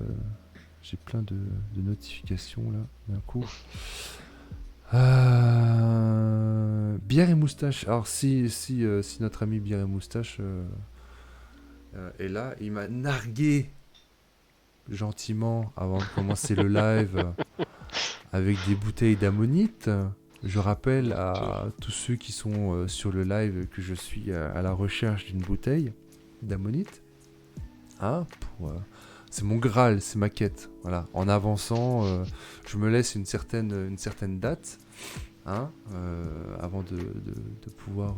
notifications là d'un coup. Bière et moustache. Alors si notre ami bière et moustache est là, il m'a nargué gentiment avant de commencer le live avec des bouteilles d'ammonite. Je rappelle à tous ceux qui sont sur le live que je suis à la recherche d'une bouteille d'ammonite. C'est mon Graal, c'est ma quête. Voilà. En avançant, je me laisse une certaine date avant de pouvoir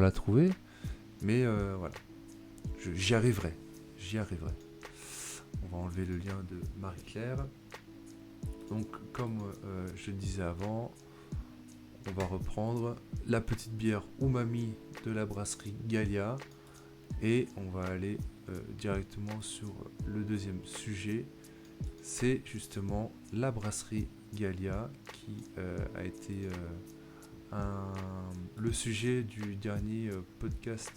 la trouver. Mais voilà, j'y arriverai. On va enlever le lien de Marie-Claire. Donc, comme je le disais avant, on va reprendre la petite bière umami de la brasserie Gallia et on va aller directement sur le deuxième sujet. C'est justement la brasserie Gallia qui a été le sujet du dernier podcast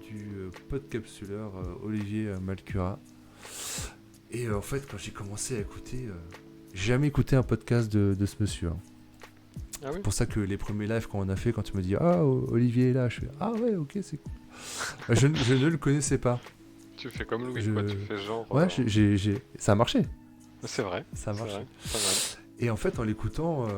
du podcapsuleur Olivier Malcura. Et en fait, quand j'ai commencé à écouter, j'ai jamais écouté un podcast de ce monsieur. Ah oui. C'est pour ça que les premiers lives qu'on a fait, quand tu me dis Olivier est là, je fais ouais, ok, c'est cool. je ne le connaissais pas. Tu fais comme Louis, quoi, tu fais genre. Ouais, ça a marché. C'est vrai. Ça marche. Vrai, pas mal. Et en fait, en l'écoutant,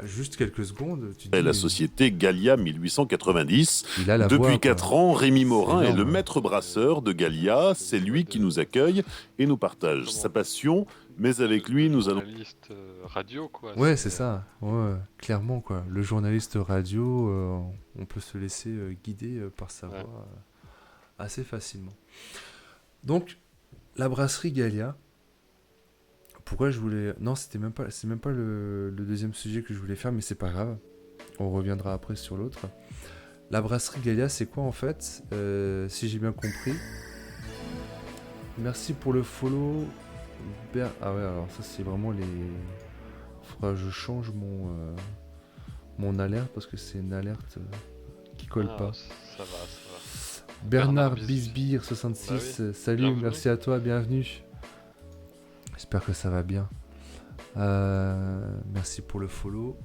juste quelques secondes, tu te Et dis... la société Gallia 1890. Il a la Depuis voix, 4 ans, Rémi Morin est énorme, le maître brasseur de Gallia. C'est lui qui nous accueille et nous partage sa passion. Mais avec lui, nous allons... Journaliste radio, quoi. Ouais, c'est ça. Ouais, clairement, quoi. Le journaliste radio, on peut se laisser guider par sa voix assez facilement. Donc, la brasserie Gallia... Pourquoi je voulais... Non, c'est même pas le deuxième sujet que je voulais faire, mais c'est pas grave. On reviendra après sur l'autre. La brasserie Gallia, c'est quoi en fait si j'ai bien compris. Merci pour le follow. Ah ouais, alors ça c'est vraiment les... Faudra que je change mon alerte parce que c'est une alerte qui colle pas. Ça va. Bernard Bisbir 66, bah oui. Salut, bienvenue. Merci à toi, bienvenue. J'espère que ça va bien. Merci pour le follow.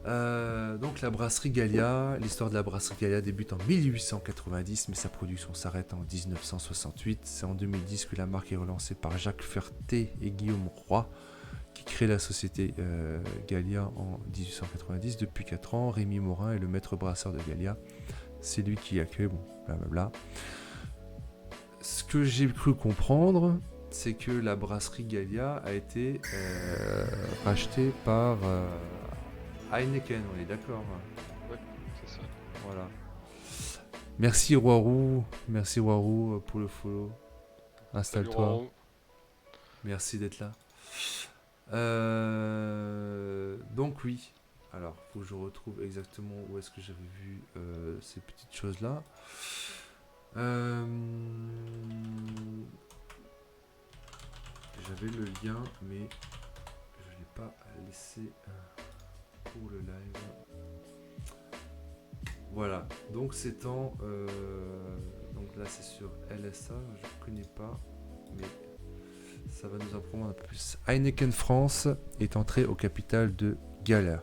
Donc la brasserie Gallia, l'histoire de la brasserie Gallia débute en 1890, mais sa production s'arrête en 1968. C'est en 2010 que la marque est relancée par Jacques Ferté et Guillaume Roy, qui créent la société Gallia en 1890. Depuis 4 ans, Rémi Morin est le maître brasseur de Gallia. C'est lui qui accueille, bon, blablabla. Ce que j'ai cru comprendre, c'est que la brasserie Gallia a été rachetée par Heineken, on est d'accord. Ouais, c'est ça. Voilà. Merci Roirou pour le follow. Installe-toi. Merci d'être là. Donc oui. Alors, faut que je retrouve exactement où est-ce que j'avais vu ces petites choses-là. J'avais le lien, mais je ne l'ai pas laissé pour le live. Voilà, donc c'est en... donc là c'est sur LSA, je ne connais pas, mais ça va nous apprendre un peu plus. Heineken France est entrée au capital de Gallia.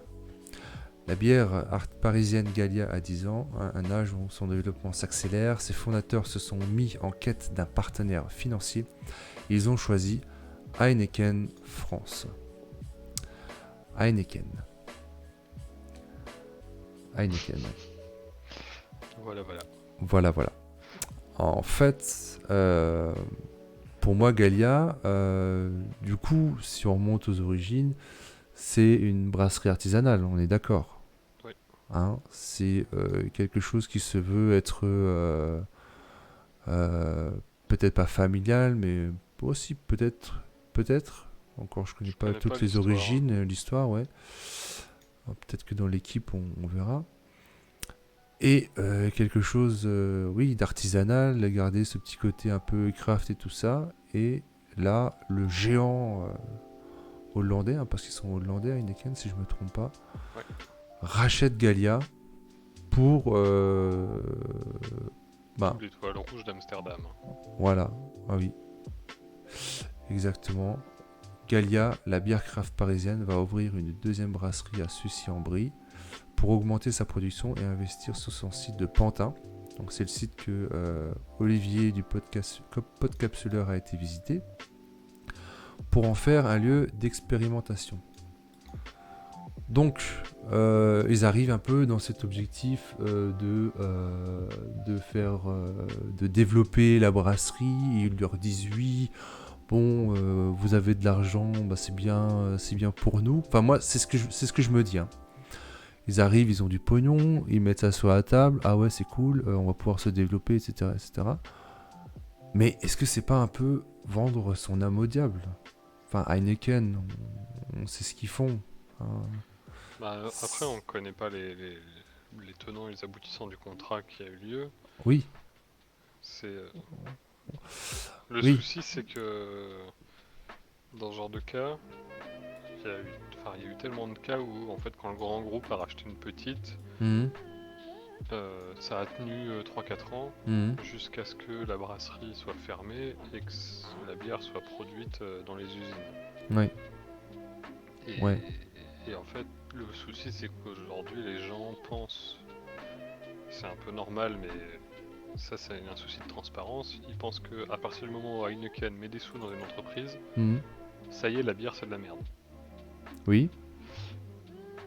La bière parisienne Gallia a 10 ans, un âge où son développement s'accélère. Ses fondateurs se sont mis en quête d'un partenaire financier. Ils ont choisi Heineken France. Heineken. Voilà. En fait, pour moi, Gallia, du coup, si on remonte aux origines, c'est une brasserie artisanale, on est d'accord. Oui. Hein, c'est quelque chose qui se veut être peut-être pas familial, mais aussi peut-être. Encore, je connais pas toutes les origines, l'histoire, ouais. Peut-être que dans l'équipe, on verra. Et quelque chose, oui, d'artisanal, garder ce petit côté un peu craft et tout ça. Et là, le géant hollandais, hein, parce qu'ils sont hollandais à Heineken, si je me trompe pas, ouais, rachète Gallia pour... l'étoile rouge d'Amsterdam. Voilà, ah oui. Exactement. Gallia, la bière craft parisienne, va ouvrir une deuxième brasserie à Sucy-en-Brie pour augmenter sa production et investir sur son site de Pantin. Donc c'est le site que Olivier du Podcapsuleur a été visité pour en faire un lieu d'expérimentation. Donc ils arrivent un peu dans cet objectif de développer la brasserie. Ils leur disent oui. Bon, vous avez de l'argent, bah c'est bien pour nous. Enfin moi, c'est ce que je me dis. Hein. Ils arrivent, ils ont du pognon, ils mettent ça sur la table. Ah ouais, c'est cool, on va pouvoir se développer, etc., etc. Mais est-ce que c'est pas un peu vendre son âme au diable ? Enfin, Heineken, on sait ce qu'ils font. Enfin, après, on connaît pas les tenants et les aboutissants du contrat qui a eu lieu. Oui. C'est le souci, c'est que dans ce genre de cas, il y a eu tellement de cas où en fait quand le grand groupe a racheté une petite, ça a tenu 3-4 ans jusqu'à ce que la brasserie soit fermée et que la bière soit produite dans les usines. Oui. Et en fait le souci c'est qu'aujourd'hui les gens pensent, c'est un peu normal mais ça c'est un souci de transparence, ils pensent qu'à partir du moment où Heineken met des sous dans une entreprise, ça y est, la bière c'est de la merde. Oui.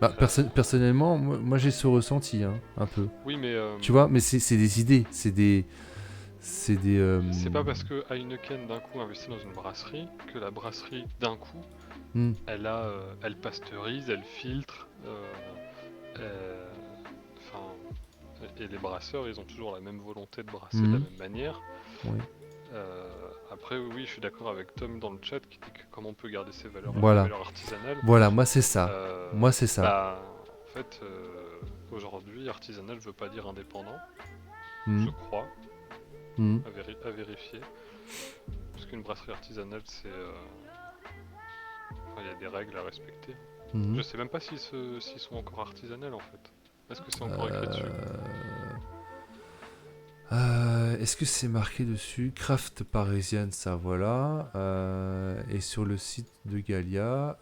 Bah, personnellement, moi j'ai ce ressenti, hein, un peu. Oui, mais Tu vois, mais c'est des idées, c'est des... c'est pas parce que Heineken d'un coup investit dans une brasserie que la brasserie d'un coup elle pasteurise, elle filtre, enfin, et les brasseurs ils ont toujours la même volonté de brasser de la même manière. Oui. Après oui, je suis d'accord avec Tom dans le chat qui dit que comment on peut garder ses valeurs, Voilà. valeurs artisanales. Voilà, moi c'est ça. Moi c'est ça. Bah, en fait, aujourd'hui, artisanal veut pas dire indépendant, je crois, à vérifier. Parce qu'une brasserie artisanale, c'est... il y a des règles à respecter. Je sais même pas s'ils sont encore artisanales en fait. Est-ce que c'est encore écrit dessus? Est-ce que c'est marqué dessus? Craft parisienne, ça voilà. Et sur le site de Gallia,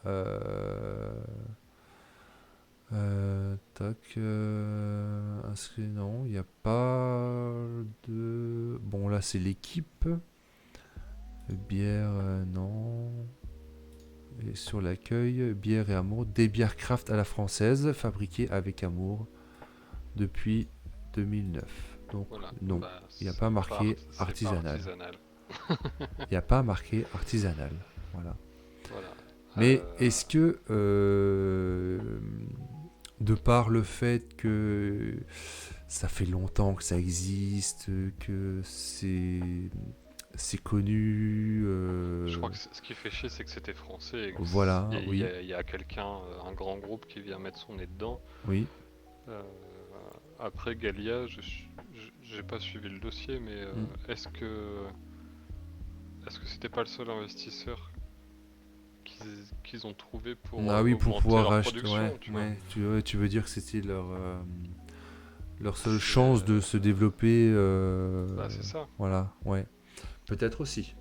inscrit, non, il n'y a pas de. Bon, là c'est l'équipe. Bière, non. Et sur l'accueil, bière et amour, des bières craft à la française, fabriquées avec amour depuis 2009. Donc voilà. non, il n'y a pas marqué artisanal. Il n'y a pas marqué artisanal. Voilà. Mais est-ce que, de par le fait que ça fait longtemps que ça existe, que c'est connu... Je crois que ce qui fait chier, c'est que c'était français. Et que voilà, oui. Il y a quelqu'un, un grand groupe qui vient mettre son nez dedans. Oui. Après Gallia, j'ai pas suivi le dossier, mais est-ce que c'était pas le seul investisseur qu'ils ont trouvé pour pour pouvoir leur racheter, production, tu veux dire que c'était leur seule chance de se développer. Bah, c'est ça. Voilà, ouais. Peut-être aussi.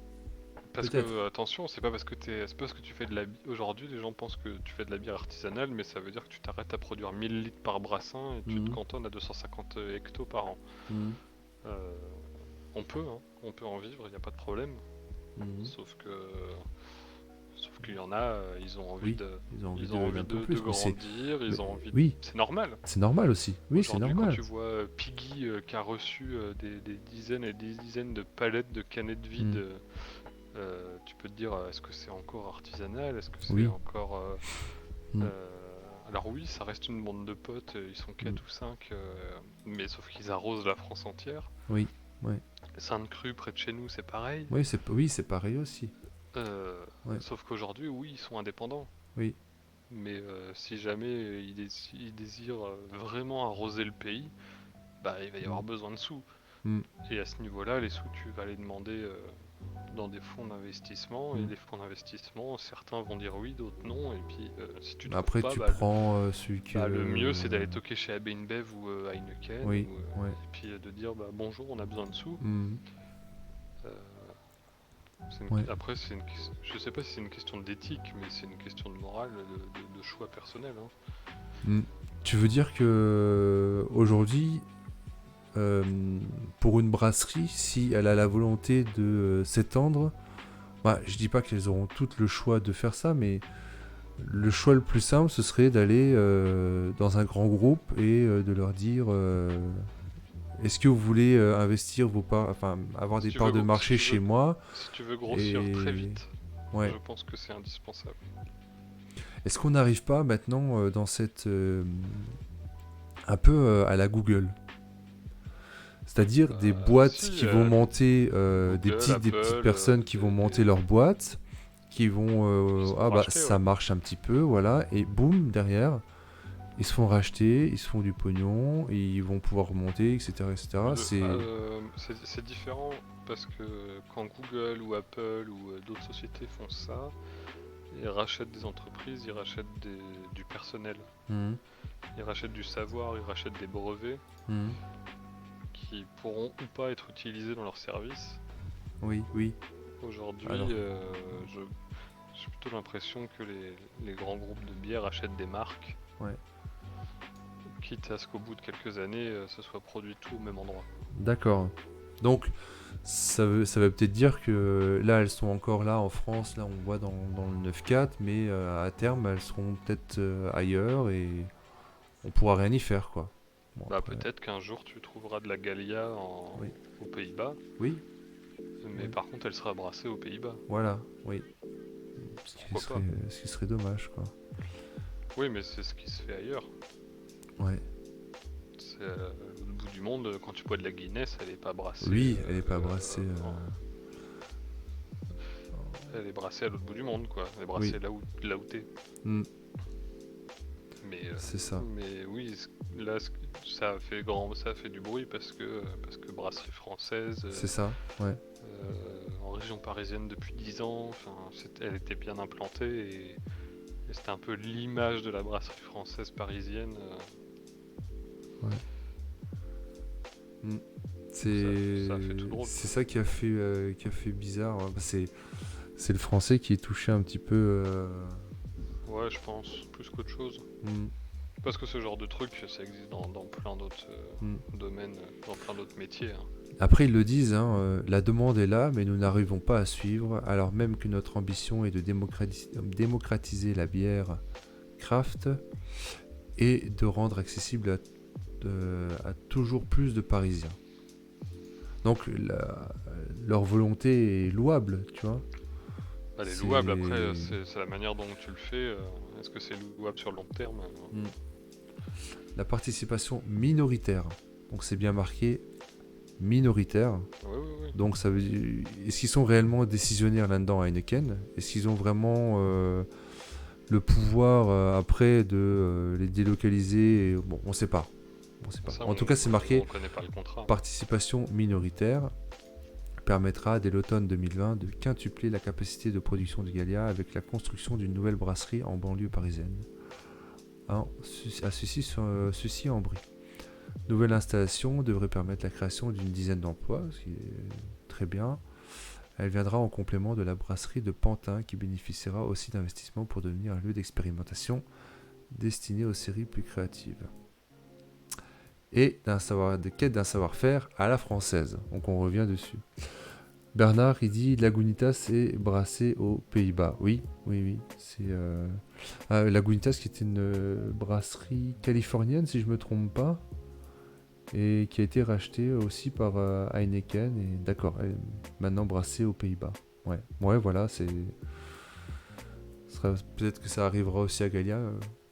Parce que attention, c'est pas parce que tu fais de la bière aujourd'hui, les gens pensent que tu fais de la bière artisanale, mais ça veut dire que tu t'arrêtes à produire 1000 litres par brassin et tu te cantonnes à 250 hectos par an. On peut en vivre, il n'y a pas de problème. Sauf qu'il y en a, ils ont envie de grandir, ils ont envie. Oui. C'est normal. C'est normal aussi. Oui, c'est normal. Quand tu vois Piggy qui a reçu des dizaines et des dizaines de palettes de canettes vides. Tu peux te dire, est-ce que c'est encore artisanal? Est-ce que c'est encore... Alors oui, ça reste une bande de potes, ils sont 4 ou 5, mais sauf qu'ils arrosent la France entière. Oui, ouais. Sainte-Crue, près de chez nous, c'est pareil. Oui, c'est pareil aussi. Sauf qu'aujourd'hui, oui, ils sont indépendants. Oui. Mais si jamais ils désirent vraiment arroser le pays, bah, il va y avoir besoin de sous. Et à ce niveau-là, les sous, tu vas les demander... dans des fonds d'investissement, et les fonds d'investissement, certains vont dire oui, d'autres non, et puis si tu après pas, tu prends celui que... le mieux c'est d'aller toquer chez AB InBev ou Heineken, et puis de dire bonjour, on a besoin de sous. Après, je sais pas si c'est une question d'éthique, mais c'est une question de morale, de choix personnel. Tu veux dire que aujourd'hui, pour une brasserie, si elle a la volonté de s'étendre, je dis pas qu'elles auront toutes le choix de faire ça, mais le choix le plus simple, ce serait d'aller dans un grand groupe et de leur dire est-ce que vous voulez investir vos parts, enfin avoir des parts de marché chez moi? Si tu veux grossir très vite, je pense que c'est indispensable. Est-ce qu'on n'arrive pas maintenant dans cette un peu à la Google? C'est-à-dire des boîtes qui vont monter, des petites personnes qui vont monter leur boîte, qui vont ça marche un petit peu, voilà, et boum, derrière, ils se font racheter, ils se font du pognon, et ils vont pouvoir remonter, etc. C'est différent parce que quand Google ou Apple ou d'autres sociétés font ça, ils rachètent des entreprises, ils rachètent du personnel, ils rachètent du savoir, ils rachètent des brevets. Qui pourront ou pas être utilisés dans leur service. Oui. Aujourd'hui, j'ai plutôt l'impression que les grands groupes de bière achètent des marques. Quitte à ce qu'au bout de quelques années, ce soit produit tout au même endroit. D'accord. Donc ça veut peut-être dire que là elles sont encore là en France, là on voit dans le 9-4, mais à terme elles seront peut-être ailleurs et on pourra rien y faire quoi. Bon, après, peut-être qu'un jour tu trouveras de la Gallia Oui. aux Pays-Bas, Oui, mais Oui. par contre elle sera brassée aux Pays-Bas. voilà, oui. Pourquoi pas. Ce qui serait dommage quoi. Oui, mais c'est ce qui se fait ailleurs. Ouais. C'est au bout du monde, quand tu bois de la Guinness, elle est pas brassée. Oui, elle est pas brassée. Elle est brassée à l'autre bout du monde, quoi. Elle est brassée là où t'es. Mm. Mais c'est ça. Mais oui, là ça a fait du bruit parce que brasserie française. C'est ça, ouais. En région parisienne depuis 10 ans, enfin, elle était bien implantée et c'était un peu l'image de la brasserie française parisienne. Ouais. C'est ça fait tout drôle. C'est ça qui a fait bizarre. C'est le français qui est touché un petit peu. Ouais, je pense, plus qu'autre chose. Parce que ce genre de truc, ça existe dans plein d'autres domaines, dans plein d'autres métiers. Hein. Après, ils le disent, la demande est là, mais nous n'arrivons pas à suivre, alors même que notre ambition est de démocratiser la bière craft et de rendre accessible à toujours plus de Parisiens. Donc, leur volonté est louable, tu vois. Elle est louable, après, c'est la manière dont tu le fais. Est-ce que c'est louable sur le long terme La participation minoritaire, donc c'est bien marqué minoritaire. Oui. Donc ça veut dire, est-ce qu'ils sont réellement décisionnaires là-dedans à Heineken? Est-ce qu'ils ont vraiment le pouvoir après de les délocaliser? Bon, on sait pas. Ça, en tout cas, c'est marqué on connaît pas le contrat. Participation minoritaire permettra dès l'automne 2020 de quintupler la capacité de production de Gallia avec la construction d'une nouvelle brasserie en banlieue parisienne. À Sucy-en-Brie. Nouvelle installation devrait permettre la création d'une dizaine d'emplois, ce qui est très bien. Elle viendra en complément de la brasserie de Pantin qui bénéficiera aussi d'investissements pour devenir un lieu d'expérimentation destiné aux séries plus créatives. Et de quête d'un savoir-faire à la française. Donc on revient dessus. Bernard, il dit Lagunitas est brassé aux Pays-Bas. Oui. C'est Lagunitas qui était une brasserie californienne, si je ne me trompe pas. Et qui a été rachetée aussi par Heineken. Et d'accord, elle est maintenant brassée aux Pays-Bas. Ouais, voilà, peut-être que ça arrivera aussi à Gallia,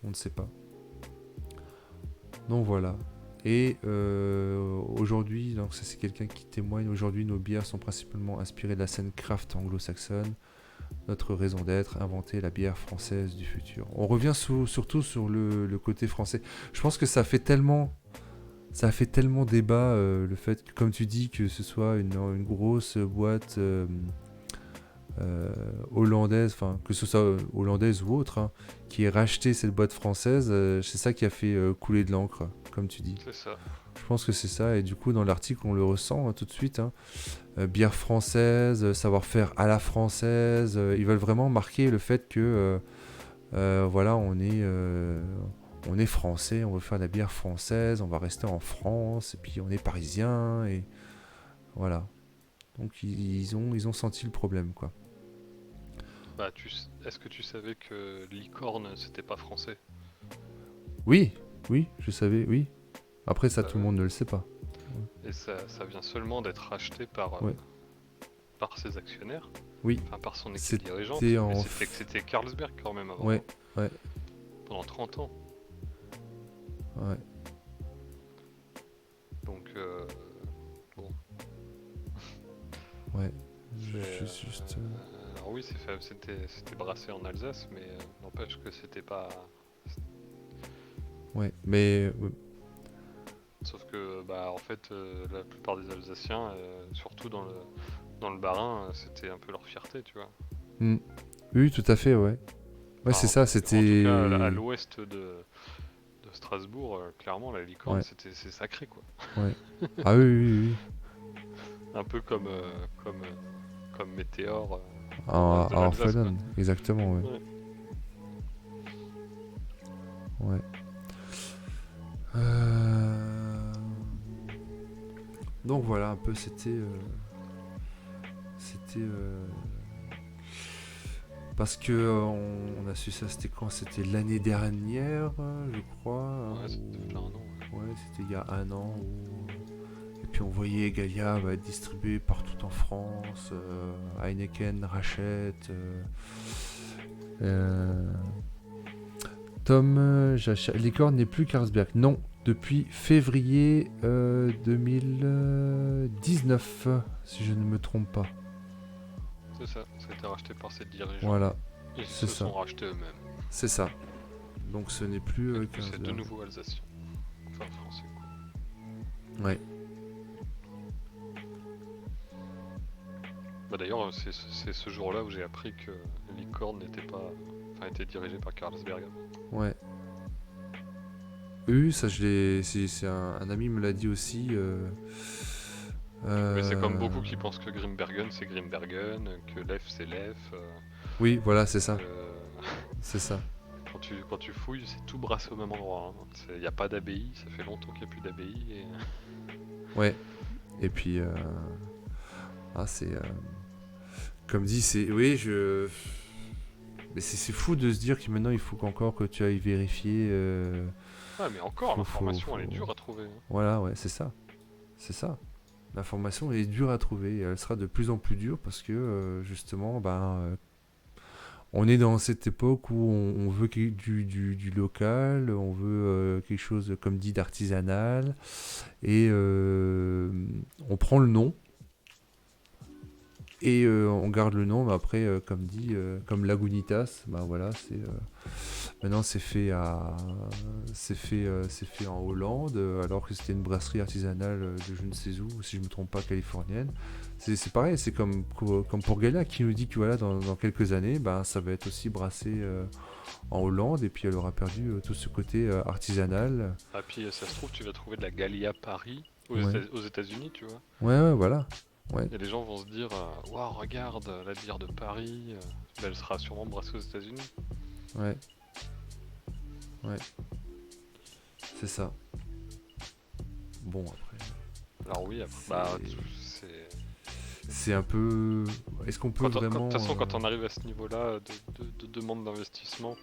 on ne sait pas. Donc voilà. Et aujourd'hui, donc ça c'est quelqu'un qui témoigne, aujourd'hui nos bières sont principalement inspirées de la scène craft anglo-saxonne. Notre raison d'être, inventer la bière française du futur. On revient surtout sur le côté français. Je pense que ça fait tellement débat le fait que, comme tu dis, que ce soit une grosse boîte hollandaise, enfin que ce soit hollandaise ou autre, qui ait racheté cette boîte française, c'est ça qui a fait couler de l'encre, comme tu dis. C'est ça. Je pense que c'est ça, et du coup dans l'article on le ressent tout de suite. Bière française, savoir-faire à la française, ils veulent vraiment marquer le fait que voilà, on est français, on veut faire de la bière française, on va rester en France, et puis on est parisien, et voilà. Donc ils ont senti le problème, quoi. Est-ce que tu savais que licorne c'était pas français? Oui, je savais, oui. Après ça, tout le monde ne le sait pas. Et ça vient seulement d'être racheté par ses actionnaires. Oui. Enfin, par son équipe dirigeante. C'était Carlsberg quand même avant. Ouais. Pendant 30 ans. Ouais. Donc, bon. Ouais. Juste. Alors oui, c'était brassé en Alsace, mais n'empêche que c'était pas. Ouais, mais. Sauf que, en fait, la plupart des Alsaciens, surtout dans le Bas-Rhin, c'était un peu leur fierté, tu vois. Oui, tout à fait, ouais. Ouais, c'est ça, c'était. En tout cas, à l'ouest de Strasbourg, clairement, la licorne, c'est sacré, quoi. Ouais. Ah oui. Un peu comme Météor. À Orphelin, exactement, ouais. Donc voilà, un peu, c'était... parce que on a su ça, c'était quand? C'était l'année dernière, je crois. Ouais, c'était là un an. Ouais, c'était il y a un an. Et puis on voyait Galia être distribué partout en France. Heineken rachète. Tom, Licorne n'est plus Carlsberg. Non, depuis février 2019, si je ne me trompe pas. C'est ça, ça a été racheté par ces dirigeants. Voilà, Ils c'est se ça. sont rachetés eux-mêmes. C'est ça. Donc ce n'est plus Et puis c'est de Carlsberg. nouveau alsacien. Enfin français quoi. Ouais. Bah d'ailleurs c'est ce jour-là où j'ai appris que Licorne n'était pas... Enfin était dirigé par Carlsberg. Ouais. Ça je l'ai. C'est un ami me l'a dit aussi. Mais c'est comme beaucoup qui pensent que Grimbergen c'est Grimbergen, que Lef c'est Lef. Oui, voilà, c'est ça. C'est ça. Quand tu fouilles, c'est tout brassé au même endroit. Il n'y a pas d'abbaye, ça fait longtemps qu'il n'y a plus d'abbaye. Et... Ouais. Et puis. c'est. Comme dit, c'est. Oui, je. Mais c'est fou de se dire que maintenant il faut qu'encore que tu ailles vérifier. Ouais, mais encore, l'information elle est dure à trouver. Voilà, ouais, c'est ça. C'est ça. L'information est dure à trouver et elle sera de plus en plus dure parce que justement, on est dans cette époque où on veut du local, on veut quelque chose, comme dit, d'artisanal et on prend le nom. Et on garde le nom, mais après, comme dit, comme Lagunitas, voilà, maintenant c'est fait en Hollande, alors que c'était une brasserie artisanale de je ne sais où, si je me trompe pas, californienne. C'est pareil, c'est comme pour Galia qui nous dit que voilà, dans quelques années, ça va être aussi brassé en Hollande, et puis elle aura perdu tout ce côté artisanal. Ah, puis ça se trouve, tu vas trouver de la Gallia Paris aux États-Unis, tu vois. Ouais, voilà. Ouais. Et les gens vont se dire waouh, regarde la bière de Paris, elle sera sûrement brassée aux États-Unis. Ouais. C'est ça. Bon, après. Alors, oui, après, c'est un peu. Est-ce qu'on peut vraiment. De toute façon, quand on arrive à ce niveau-là de demande d'investissement,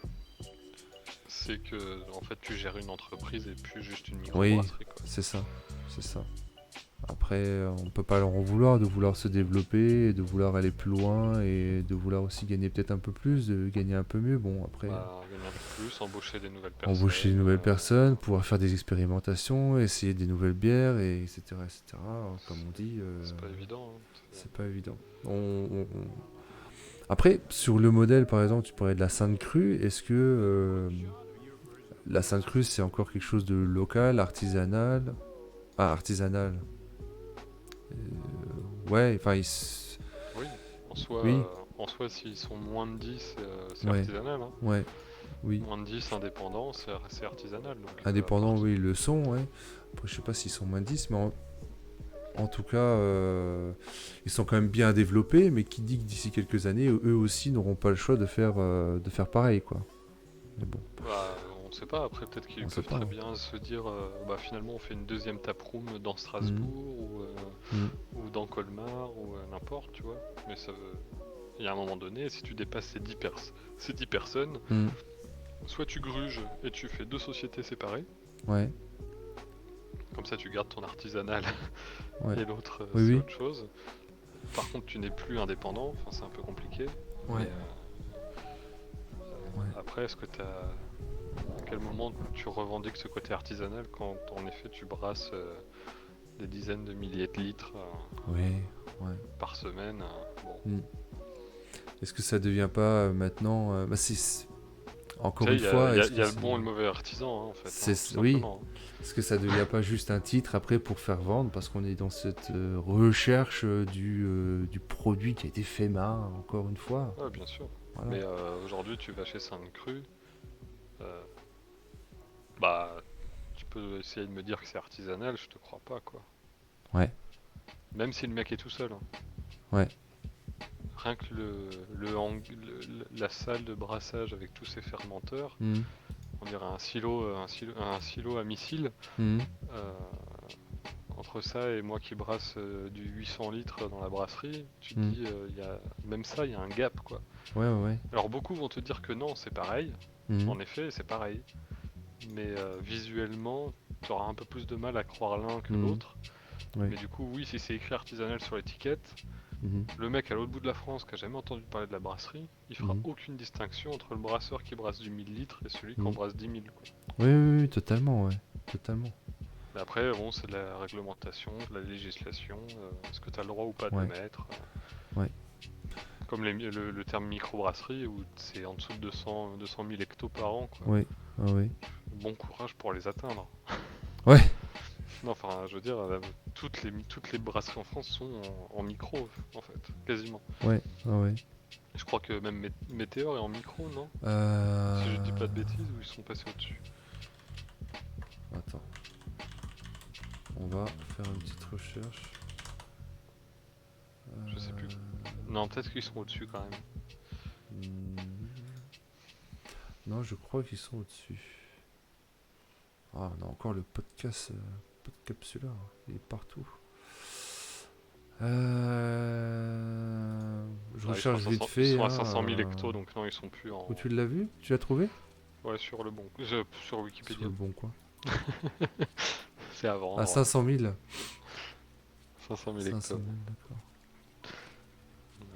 c'est que en fait tu gères une entreprise et plus juste une micro-brasserie. Oui, c'est ça. Après, on peut pas leur en vouloir de vouloir se développer, de vouloir aller plus loin et de vouloir aussi gagner peut-être un peu plus, de gagner un peu mieux. Bon, après. Gagner un peu plus, embaucher des nouvelles personnes. Embaucher des nouvelles personnes, pouvoir faire des expérimentations, essayer des nouvelles bières, et etc. Comme on dit. C'est pas évident. Hein. C'est pas évident. Après, sur le modèle, par exemple, tu parlais de la Sainte Crue. Est-ce que la Sainte Crue, c'est encore quelque chose de local, artisanal? Ah, artisanal. Ouais, enfin... Oui, en soi, s'ils sont moins de 10, c'est artisanal. Hein. Ouais, oui. Moins de 10, indépendants, c'est artisanal. Donc, indépendants, oui, ils le sont, ouais. Après, je sais pas s'ils sont moins de 10, mais en tout cas, ils sont quand même bien développés, mais qui dit que d'ici quelques années, eux aussi n'auront pas le choix de faire pareil, quoi. Mais bon. On sait pas, après peut-être qu'ils peuvent très bien se dire finalement on fait une deuxième taproom dans Strasbourg ou dans Colmar ou n'importe, tu vois. Mais il y a un moment donné, si tu dépasses ces 10 personnes, soit tu gruges et tu fais 2 sociétés séparées. Ouais. Comme ça tu gardes ton artisanal et l'autre autre chose. Par contre tu n'es plus indépendant, enfin c'est un peu compliqué. Ouais. Mais, après est-ce que à quel moment tu revendiques ce côté artisanal quand en effet tu brasses des dizaines de milliers de litres par semaine Est-ce que ça devient pas maintenant encore une fois, il y a le bon et le mauvais artisan en fait. Oui. Est-ce que ça devient pas juste un titre après pour faire vendre parce qu'on est dans cette recherche du produit qui a été fait main encore une fois. Ouais, bien sûr. Voilà. Mais aujourd'hui tu vas chez Sainte Crue. Tu peux essayer de me dire que c'est artisanal, je te crois pas quoi. Ouais. Même si le mec est tout seul. Hein. Ouais. Rien que la salle de brassage avec tous ces fermenteurs, on dirait un silo à missile. Entre entre ça et moi qui brasse du 800 litres dans la brasserie, tu te dis, même ça, il y a un gap, quoi. Ouais. Alors beaucoup vont te dire que non, c'est pareil. En effet, c'est pareil. Mais visuellement, tu auras un peu plus de mal à croire l'un que l'autre. Ouais. Mais du coup, oui, si c'est écrit artisanal sur l'étiquette, le mec à l'autre bout de la France qui a jamais entendu parler de la brasserie, il fera aucune distinction entre le brasseur qui brasse du 1000 litres et celui qui en brasse 10 000. Quoi. Oui, totalement, ouais. Totalement. Mais après, bon, c'est de la réglementation, de la législation. Est-ce que tu as le droit ou pas de le mettre Ouais. Comme le terme microbrasserie, où c'est en dessous de 200 000 hectos par an. Quoi. Oui, oui. Bon courage pour les atteindre. Ouais. Non, enfin, je veux dire, toutes les brasseries en France sont en micro, en fait, quasiment. Ouais. Je crois que même Météor est en micro, non Si je dis pas de bêtises, ou ils sont passés au-dessus. Attends. On va faire une petite recherche. Je sais plus. Non, peut-être qu'ils sont au-dessus quand même. Non, je crois qu'ils sont au-dessus. Ah, on a encore le podcast Podcapsuleur. Il est partout. Je recherche vite fait. Ils sont à 500 000 hectos, donc non, ils sont plus en... Où tu l'as vu? Tu l'as trouvé? Ouais, sur le bon... sur Wikipédia. Sur le bon coin. C'est avant. À 500 000. 500 000 hectos. 500 000, d'accord.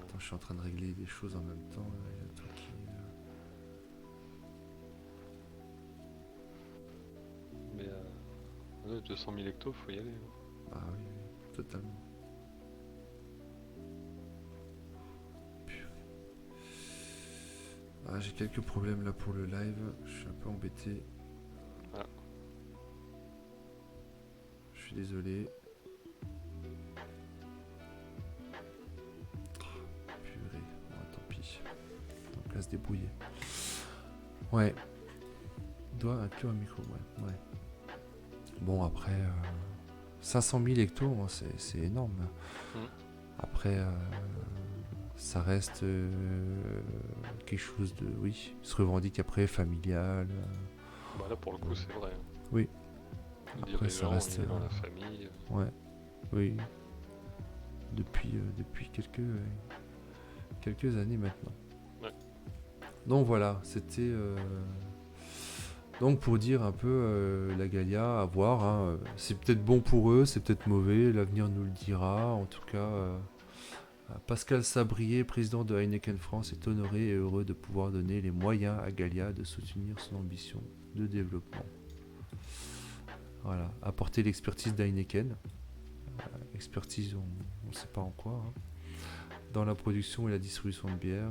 Attends, je suis en train de régler des choses en même temps. Il y a un truc qui... Mais 200 000 hectos, faut y aller. Ah oui, totalement. Ah, j'ai quelques problèmes là pour le live. Je suis un peu embêté. Ah. Je suis désolé. Purée, bon, tant pis. Donc là, se débrouiller. Ouais. Doit inclure un micro, ouais. Bon, après, 500 000 hectos, c'est énorme. Après, ça reste quelque chose de, oui, se revendique après familial. Bah là, pour le coup, c'est vrai. Oui. Après, Après, ça reste dans la famille. Ouais. Oui. Depuis quelques années maintenant. Ouais. Donc voilà, c'était donc pour dire un peu la Gallia à voir. Hein, c'est peut-être bon pour eux, c'est peut-être mauvais. L'avenir nous le dira. En tout cas. Pascal Sabrier, président de Heineken France, est honoré et heureux de pouvoir donner les moyens à Gallia de soutenir son ambition de développement. Voilà, apporter l'expertise d'Heineken, expertise on ne sait pas en quoi, hein, dans la production et la distribution de bière.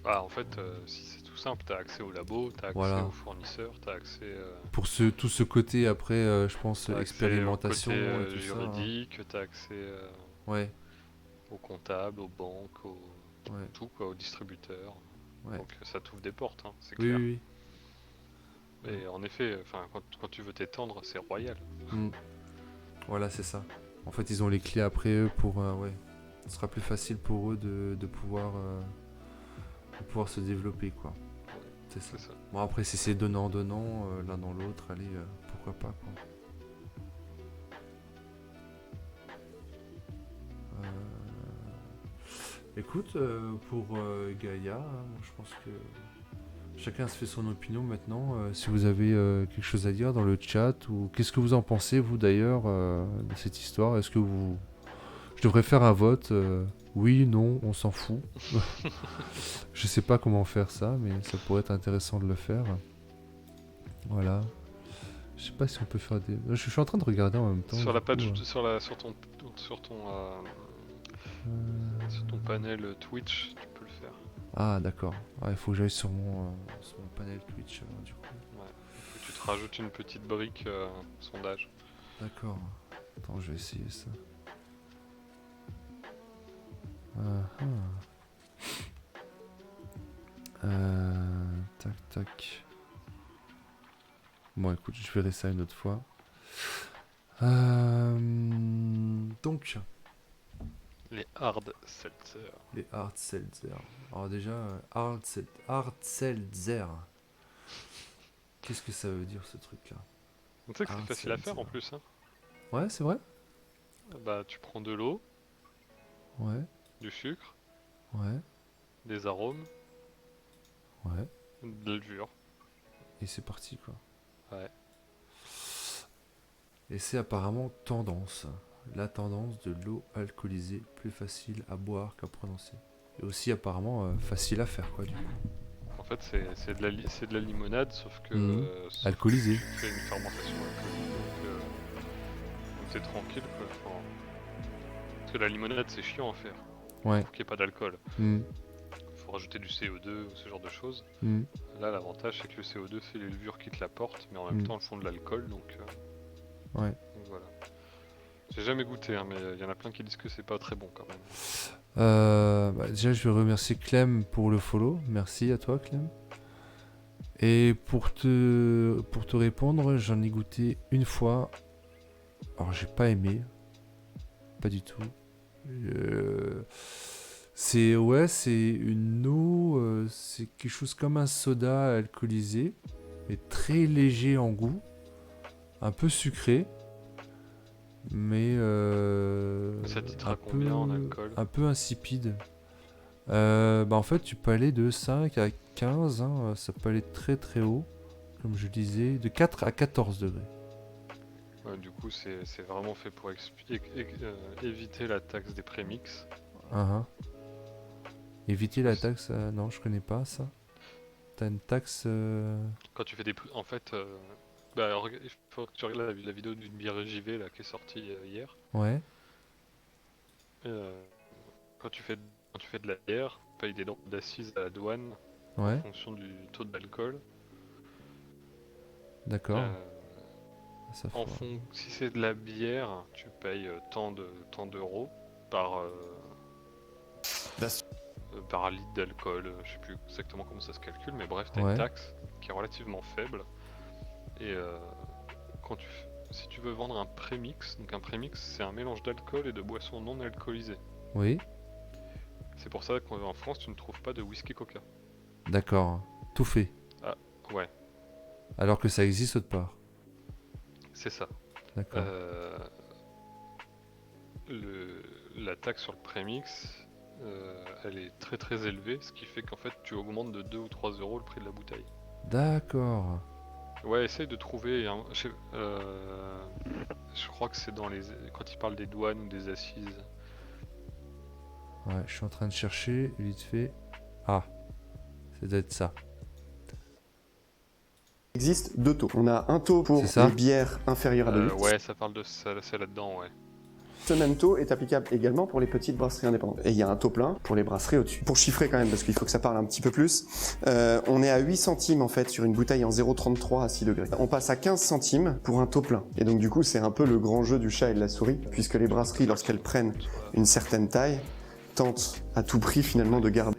Ah, en fait, si c'est tout simple, tu as accès au labo, tu as accès aux fournisseurs, tu as accès... Pour tout ce côté après, je pense, expérimentation. Côté juridique, tu as accès... Ouais. Aux comptables, aux banques, tout quoi, aux distributeurs. Ouais. Donc ça t'ouvre des portes, hein, c'est clair. Oui. Et en effet, quand tu veux t'étendre, c'est royal. Voilà, c'est ça. En fait, ils ont les clés après eux pour... ouais. Ce sera plus facile pour eux de pouvoir se développer, quoi. C'est ça. Bon, après, si c'est donnant, l'un dans l'autre, allez, pourquoi pas, quoi. Écoute, pour Gaïa, je pense que chacun se fait son opinion maintenant. Si vous avez quelque chose à dire dans le chat, ou qu'est-ce que vous en pensez, vous d'ailleurs, de cette histoire? Est-ce que je devrais faire un vote? Oui, non, on s'en fout. Je sais pas comment faire ça, mais ça pourrait être intéressant de le faire. Voilà. Je sais pas si on peut faire des... Je suis en train de regarder en même temps. Sur la page, sur ton panel Twitch, tu peux le faire. Ah d'accord. Il faut que j'aille sur mon panel Twitch du coup. Ouais. Tu te rajoutes une petite brique sondage. D'accord. Attends, je vais essayer ça. Tac. Bon écoute, je verrai ça une autre fois. Donc... Les hard seltzer. Les hard seltzer. Alors déjà, hard seltzer. Qu'est-ce que ça veut dire ce truc-là? Tu sais que c'est facile à faire en plus. Hein. Ouais, c'est vrai. Bah, tu prends de l'eau, Ouais, du sucre, ouais, des arômes, ouais. de la levure. Et c'est parti, quoi. Ouais. Et c'est apparemment tendance. La tendance de l'eau alcoolisée, plus facile à boire qu'à prononcer. Et aussi apparemment facile à faire, quoi, du coup. En fait, c'est de la limonade, sauf que Alcoolisée. tu fais une fermentation alcoolique, donc c'est tranquille, quoi. Enfin, parce que la limonade, c'est chiant à faire. Ouais. Faut qu'il n'y ait pas d'alcool. Mm. Faut rajouter du CO2 ou ce genre de choses. Mm. Là, l'avantage, c'est que le CO2, c'est les levures qui te l'apportent, mais en même temps, elles font de l'alcool, donc Ouais. voilà. J'ai jamais goûté, hein, mais il y en a plein qui disent que c'est pas très bon quand même. Déjà, je vais remercier Clem pour le follow. Merci à toi, Clem. Et pour te répondre, j'en ai goûté une fois. Alors, j'ai pas aimé. Pas du tout. C'est une eau. C'est quelque chose comme un soda alcoolisé, mais très léger en goût. Un peu sucré. Mais ça titrera combien en alcool? Un peu insipide. En fait, tu peux aller de 5 à 15, hein, ça peut aller très très haut, comme je disais, de 4 à 14 degrés. Ouais, du coup, c'est vraiment fait pour éviter la taxe des prémix. Éviter la taxe, non, je connais pas ça. T'as une taxe. Quand tu fais des. En fait, il faut que tu regardes la vidéo d'une bière JV là, qui est sortie hier. Ouais. Quand tu fais de la bière, tu payes des droits d'assises à la douane Ouais. en fonction du taux d'alcool. D'accord. Si c'est de la bière, tu payes tant d'euros par litre d'alcool. Je sais plus exactement comment ça se calcule, mais bref, tu as une taxe qui est relativement faible. Et si tu veux vendre un prémix, donc un prémix, c'est un mélange d'alcool et de boissons non alcoolisées. Oui. C'est pour ça qu'en France, tu ne trouves pas de whisky Coca. D'accord. Tout fait. Ah, ouais. Alors que ça existe autre part. C'est ça. D'accord. La taxe sur le prémix, elle est très très élevée, ce qui fait qu'en fait tu augmentes de 2 ou 3 euros le prix de la bouteille. D'accord. Ouais, essaye de trouver. Je crois que c'est quand ils parlent des douanes ou des assises. Ouais, je suis en train de chercher vite fait. Ah, c'est d'être ça. Il existe deux taux. On a un taux pour les bières inférieures à 2 litres. Ouais, ça parle de ça, c'est là-dedans, ouais. Ce même taux est applicable également pour les petites brasseries indépendantes. Et il y a un taux plein pour les brasseries au-dessus. Pour chiffrer quand même, parce qu'il faut que ça parle un petit peu plus, on est à 8 centimes en fait sur une bouteille en 0,33 à 6 degrés. On passe à 15 centimes pour un taux plein. Et donc du coup, c'est un peu le grand jeu du chat et de la souris, puisque les brasseries, lorsqu'elles prennent une certaine taille, tentent à tout prix finalement de garder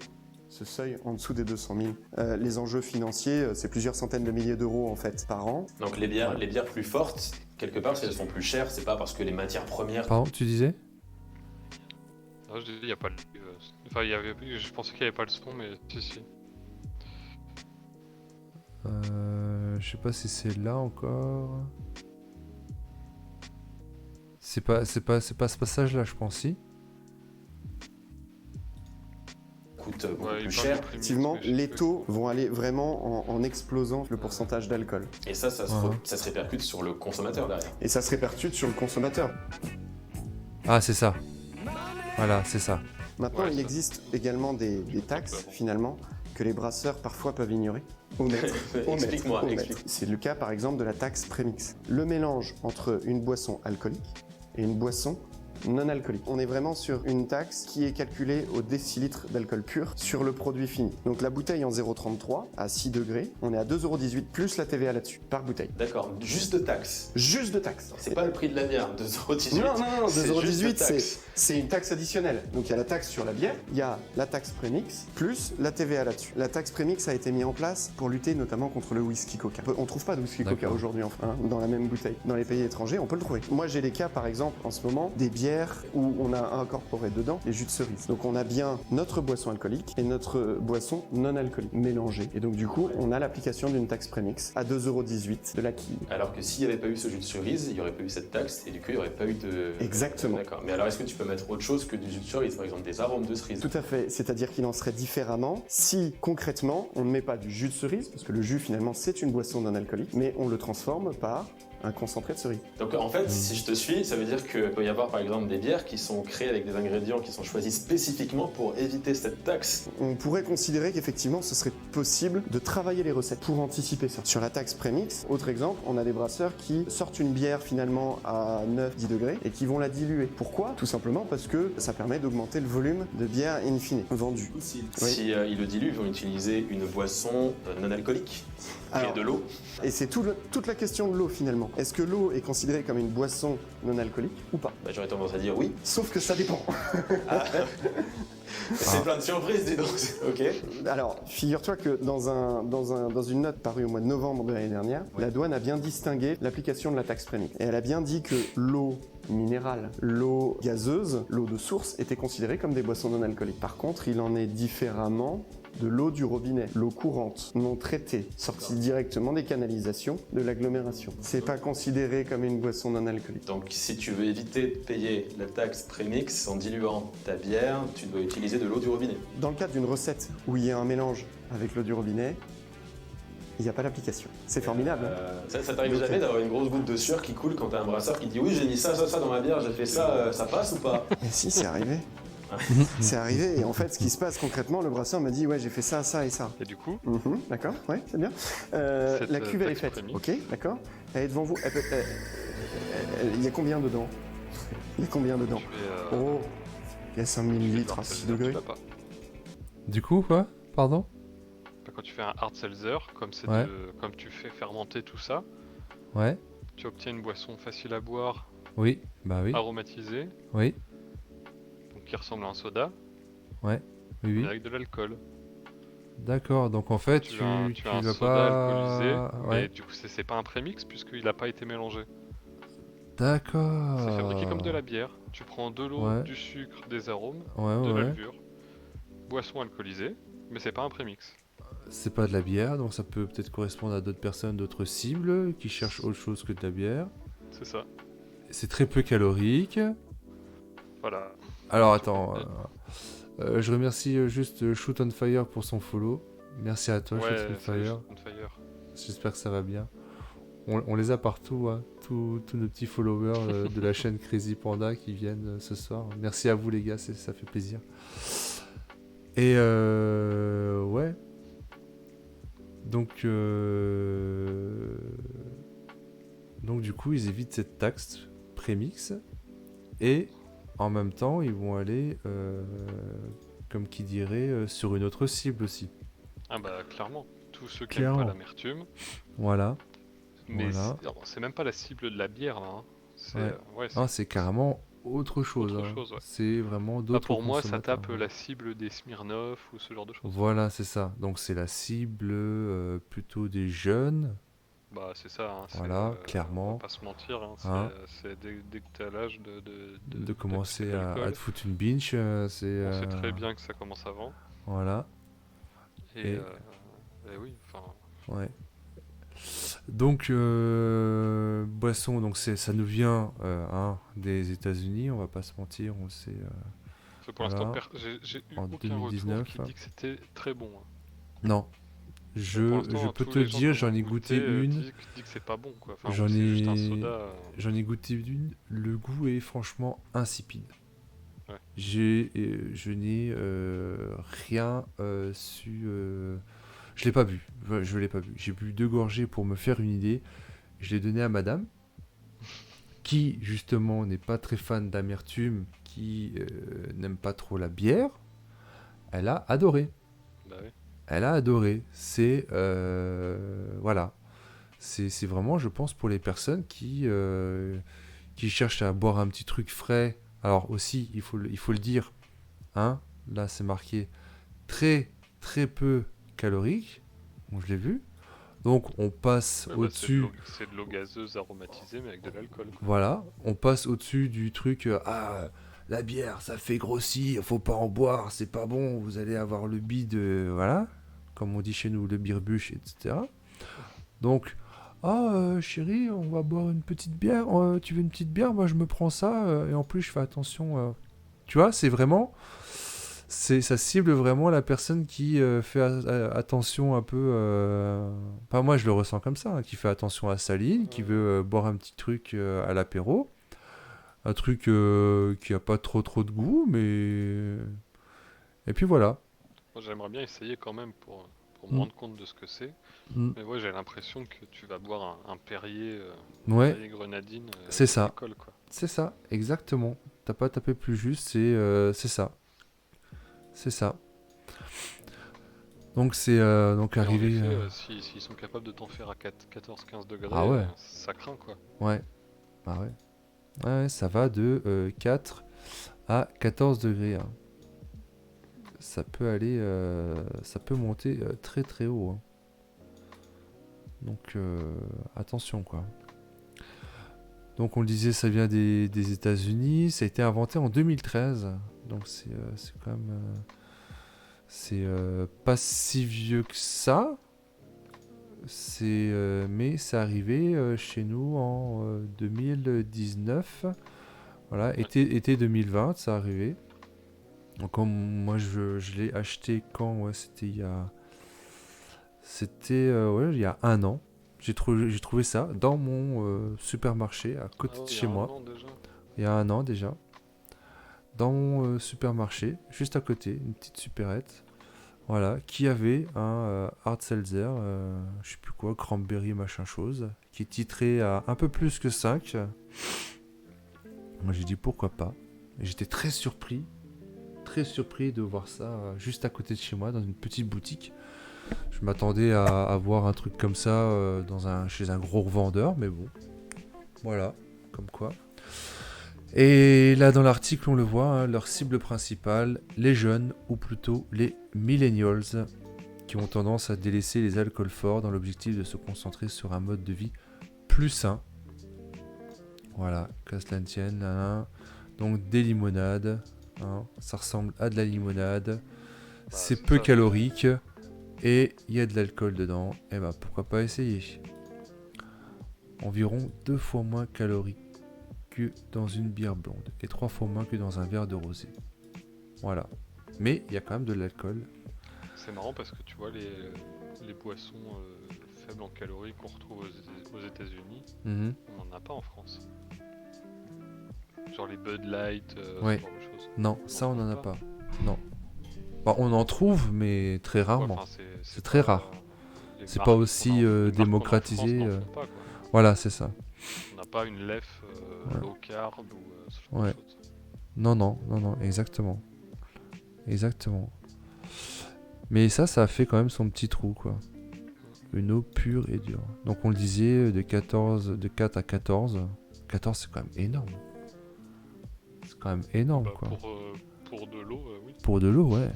ce seuil en dessous des 200 000. Les enjeux financiers, c'est plusieurs centaines de milliers d'euros en fait par an. Donc les bières plus fortes, quelque part, si elles sont plus chères, c'est pas parce que les matières premières... Pardon, tu disais? Non, je disais, il n'y a pas le... Enfin, je pensais qu'il n'y avait pas le son, mais si. Je sais pas si c'est là encore. C'est pas ce passage-là, je pense, si. Coûte beaucoup plus cher. Effectivement, les taux vont aller vraiment en explosant le pourcentage d'alcool. Et ça se répercute sur le consommateur derrière. Et ça se répercute sur le consommateur. Ah, c'est ça. Voilà, c'est ça. Maintenant, il existe également des taxes, finalement, que les brasseurs parfois peuvent ignorer. Explique-moi. C'est le cas, par exemple, de la taxe prémix. Le mélange entre une boisson alcoolique et une boisson non alcoolique. On est vraiment sur une taxe qui est calculée au décilitre d'alcool pur sur le produit fini. Donc la bouteille en 0,33 à 6 degrés, on est à 2,18€ plus la TVA là-dessus, par bouteille. D'accord, juste de taxe. Juste de taxe. C'est pas le prix de la bière, 2,18€. Non, 2,18€, c'est une taxe additionnelle. Donc il y a la taxe sur la bière, il y a la taxe prémix, plus la TVA là-dessus. La taxe prémix a été mise en place pour lutter notamment contre le whisky Coca. On trouve pas de whisky Coca aujourd'hui dans la même bouteille. Dans les pays étrangers, on peut le trouver. Moi j'ai des cas par exemple en ce moment, des bières bière où on a incorporé dedans les jus de cerise. Donc on a bien notre boisson alcoolique et notre boisson non alcoolique mélangées. Et donc du coup, on a l'application d'une taxe prémix à 2,18 € de la quille. Alors que s'il n'y avait pas eu ce jus de cerise, il n'y aurait pas eu cette taxe et du coup, il n'y aurait pas eu de... Exactement. D'accord. Mais alors, est-ce que tu peux mettre autre chose que du jus de cerise, par exemple des arômes de cerise? Tout à fait, c'est-à-dire qu'il en serait différemment si concrètement on ne met pas du jus de cerise, parce que le jus finalement c'est une boisson non alcoolique, mais on le transforme par un concentré de cerise. Donc en fait, si je te suis, ça veut dire qu'il peut y avoir par exemple des bières qui sont créées avec des ingrédients qui sont choisis spécifiquement pour éviter cette taxe. On pourrait considérer qu'effectivement ce serait possible de travailler les recettes pour anticiper ça. Sur la taxe prémix, autre exemple, on a des brasseurs qui sortent une bière finalement à 9-10 degrés et qui vont la diluer. Pourquoi? Tout simplement parce que ça permet d'augmenter le volume de bière in fine vendue. Si ils le diluent, ils vont utiliser une boisson non alcoolique et de l'eau. Et c'est toute la question de l'eau finalement. Est-ce que l'eau est considérée comme une boisson non alcoolique ou pas? J'aurais tendance à dire oui. Sauf que ça dépend. C'est plein de surprises, dis donc. Ok. Alors, figure-toi que dans une note parue au mois de novembre de l'année dernière, la douane a bien distingué l'application de la taxe prémix. Et elle a bien dit que l'eau minérale, l'eau gazeuse, l'eau de source étaient considérées comme des boissons non alcooliques. Par contre, il en est différemment de l'eau du robinet, l'eau courante, non traitée, sortie directement des canalisations de l'agglomération. C'est pas considéré comme une boisson non alcoolique. Donc si tu veux éviter de payer la taxe prémix en diluant ta bière, tu dois utiliser de l'eau du robinet. Dans le cadre d'une recette où il y a un mélange avec l'eau du robinet, il n'y a pas d'application. C'est formidable. Ça t'arrive jamais d'avoir une grosse goutte de sueur qui coule quand t'as un brasseur qui dit oui j'ai mis ça dans ma bière, j'ai fait ça, ça passe ou pas? Mais si, c'est arrivé. C'est arrivé et en fait ce qui se passe concrètement, le brasseur m'a dit ouais j'ai fait ça, ça et ça. Et du coup, d'accord, ouais c'est bien. La cuve elle est faite, ok, d'accord. Elle est devant vous. Il y a combien dedans? Il y a combien dedans? Oh, il y a 5 millilitres à 6 degrés. Du coup quoi? Pardon? Quand tu fais un hard seltzer, comme tu fais fermenter tout ça, ouais, tu obtiens une boisson facile à boire, oui, bah oui, aromatisée, oui, donc qui ressemble à un soda, ouais, oui, oui. mais avec de l'alcool. D'accord, donc en fait tu as un vas soda pas... alcoolisé, ouais. mais du coup c'est pas un prémix puisqu'il n'a pas été mélangé. D'accord. C'est fabriqué comme de la bière. Tu prends de l'eau, Ouais. du sucre, des arômes, Ouais, de ouais. la levure, boisson alcoolisée, mais c'est pas un prémix. C'est pas de la bière, donc ça peut peut-être correspondre à d'autres personnes, d'autres cibles qui cherchent autre chose que de la bière. C'est ça. C'est très peu calorique. Voilà. Alors attends, je remercie juste Shoot on Fire pour son follow. Merci à toi, Ouais, Shoot on salut, Fire. Shoot on Fire. J'espère que ça va bien. On les a partout, hein. Tous nos petits followers de la chaîne Crazy Panda qui viennent ce soir. Merci à vous les gars, ça fait plaisir. Et ouais. Donc du coup, ils évitent cette taxe prémix et en même temps, ils vont aller, comme qui dirait, sur une autre cible aussi. Ah bah clairement, tous ceux qui n'aiment pas l'amertume. Voilà. Mais voilà. c'est même pas la cible de la bière là. Hein. C'est carrément autre chose. Ouais. C'est vraiment d'autres. Pour moi, ça tape la cible des Smirnoff ou ce genre de choses. Voilà, c'est ça. Donc c'est la cible plutôt des jeunes. Bah c'est ça. Hein. Voilà, clairement. On va pas se mentir. Hein. C'est dès que t'es à l'âge de commencer à te foutre une binge. On sait très bien que ça commence avant. Voilà. Et oui, enfin. Ouais. Donc boisson, donc ça nous vient des États-Unis, on va pas se mentir, on le sait. Pour l'instant, j'ai eu en aucun 2019, retour qui dit que c'était très bon. Hein. Non, je peux te dire, j'en ai goûté une. Dit que c'est pas bon quoi. Enfin, j'en ai goûté une. Le goût est franchement insipide. Ouais. Je n'ai rien su. Je l'ai pas bu. Je l'ai pas bu. J'ai bu 2 gorgées pour me faire une idée. Je l'ai donné à madame, qui justement n'est pas très fan d'amertume, qui n'aime pas trop la bière. Elle a adoré. Bah oui. Elle a adoré. C'est voilà. C'est vraiment, je pense, pour les personnes qui cherchent à boire un petit truc frais. Alors aussi, il faut le dire. Hein, là, c'est marqué très très peu calorique. Bon, je l'ai vu. Donc on passe Ouais, au-dessus. c'est de l'eau gazeuse aromatisée, mais avec de l'alcool, quoi. Voilà, on passe au-dessus du truc. La bière, ça fait grossir, faut pas en boire, c'est pas bon, vous allez avoir le bide, voilà, comme on dit chez nous, le birbuche, etc. Donc, chérie, on va boire une petite bière, tu veux une petite bière, moi je me prends ça, et en plus je fais attention. Tu vois, c'est vraiment, ça cible vraiment la personne qui fait attention un peu. Enfin, moi je le ressens comme ça, hein, qui fait attention à sa ligne, qui veut boire un petit truc à l'apéro. Un truc qui a pas trop de goût, mais... Et puis voilà. Moi, j'aimerais bien essayer quand même pour me Mm. rendre compte de ce que c'est. Mm. Mais ouais, j'ai l'impression que tu vas boire un Perrier, Ouais, Perrier grenadine c'est avec de ça. l'alcool, quoi. C'est ça, exactement. T'as pas tapé plus juste, c'est ça. C'est ça. Donc c'est donc Et en arrivé... effet, s'ils sont capables de t'en faire à 14-15 degrés, Ah ouais. ça craint, quoi. Ouais. Ah ouais. Ouais, ça va de 4 à 14 degrés. Hein. Ça peut aller... ça peut monter très très haut. Hein. Donc attention, quoi. Donc on le disait, ça vient des États-Unis, ça a été inventé en 2013, donc c'est quand même c'est pas si vieux que ça, mais c'est arrivé chez nous en 2019, voilà, Ouais. été 2020, ça arrivé. Donc moi je l'ai acheté quand, ouais, c'était il y a ouais, il y a un an. J'ai trouvé ça dans mon supermarché à côté de chez moi. Il y a un an déjà. Dans mon supermarché, juste à côté, une petite supérette. Voilà, qui avait un hard seltzer, je sais plus quoi, cranberry machin chose, qui est titré à un peu plus que 5. Moi j'ai dit pourquoi pas. Et j'étais très surpris de voir ça juste à côté de chez moi, dans une petite boutique. Je m'attendais à voir un truc comme ça chez un gros revendeur, mais bon. Voilà, comme quoi. Et là, dans l'article, on le voit, hein, leur cible principale, les jeunes, ou plutôt les millennials, qui ont tendance à délaisser les alcools forts dans l'objectif de se concentrer sur un mode de vie plus sain. Voilà, qu'à cela ne tienne. Hein. Donc des limonades, hein, ça ressemble à de la limonade, c'est peu calorique. Et il y a de l'alcool dedans, et bah pourquoi pas essayer. Environ 2 fois moins calorique que dans une bière blonde, et 3 fois moins que dans un verre de rosé. Voilà. Mais il y a quand même de l'alcool. C'est marrant parce que tu vois les boissons faibles en calories qu'on retrouve aux États-Unis, Mm-hmm. on n'en a pas en France. Genre les Bud Light, Ouais. ce genre de choses. Non, ça on n'en a pas. Non. Bah, on en trouve, mais très rarement. Ouais, enfin, c'est très rare. C'est pas aussi démocratisé. Pas, voilà, c'est ça. On n'a pas une lef low carb ou ce genre de choses. Non, exactement. Exactement. Mais ça a fait quand même son petit trou, quoi. Une eau pure et dure. Donc on le disait, de 4 à 14. 14, c'est quand même énorme. C'est quand même énorme, Bah, quoi. Pour de l'eau, oui. Pour de l'eau, ouais.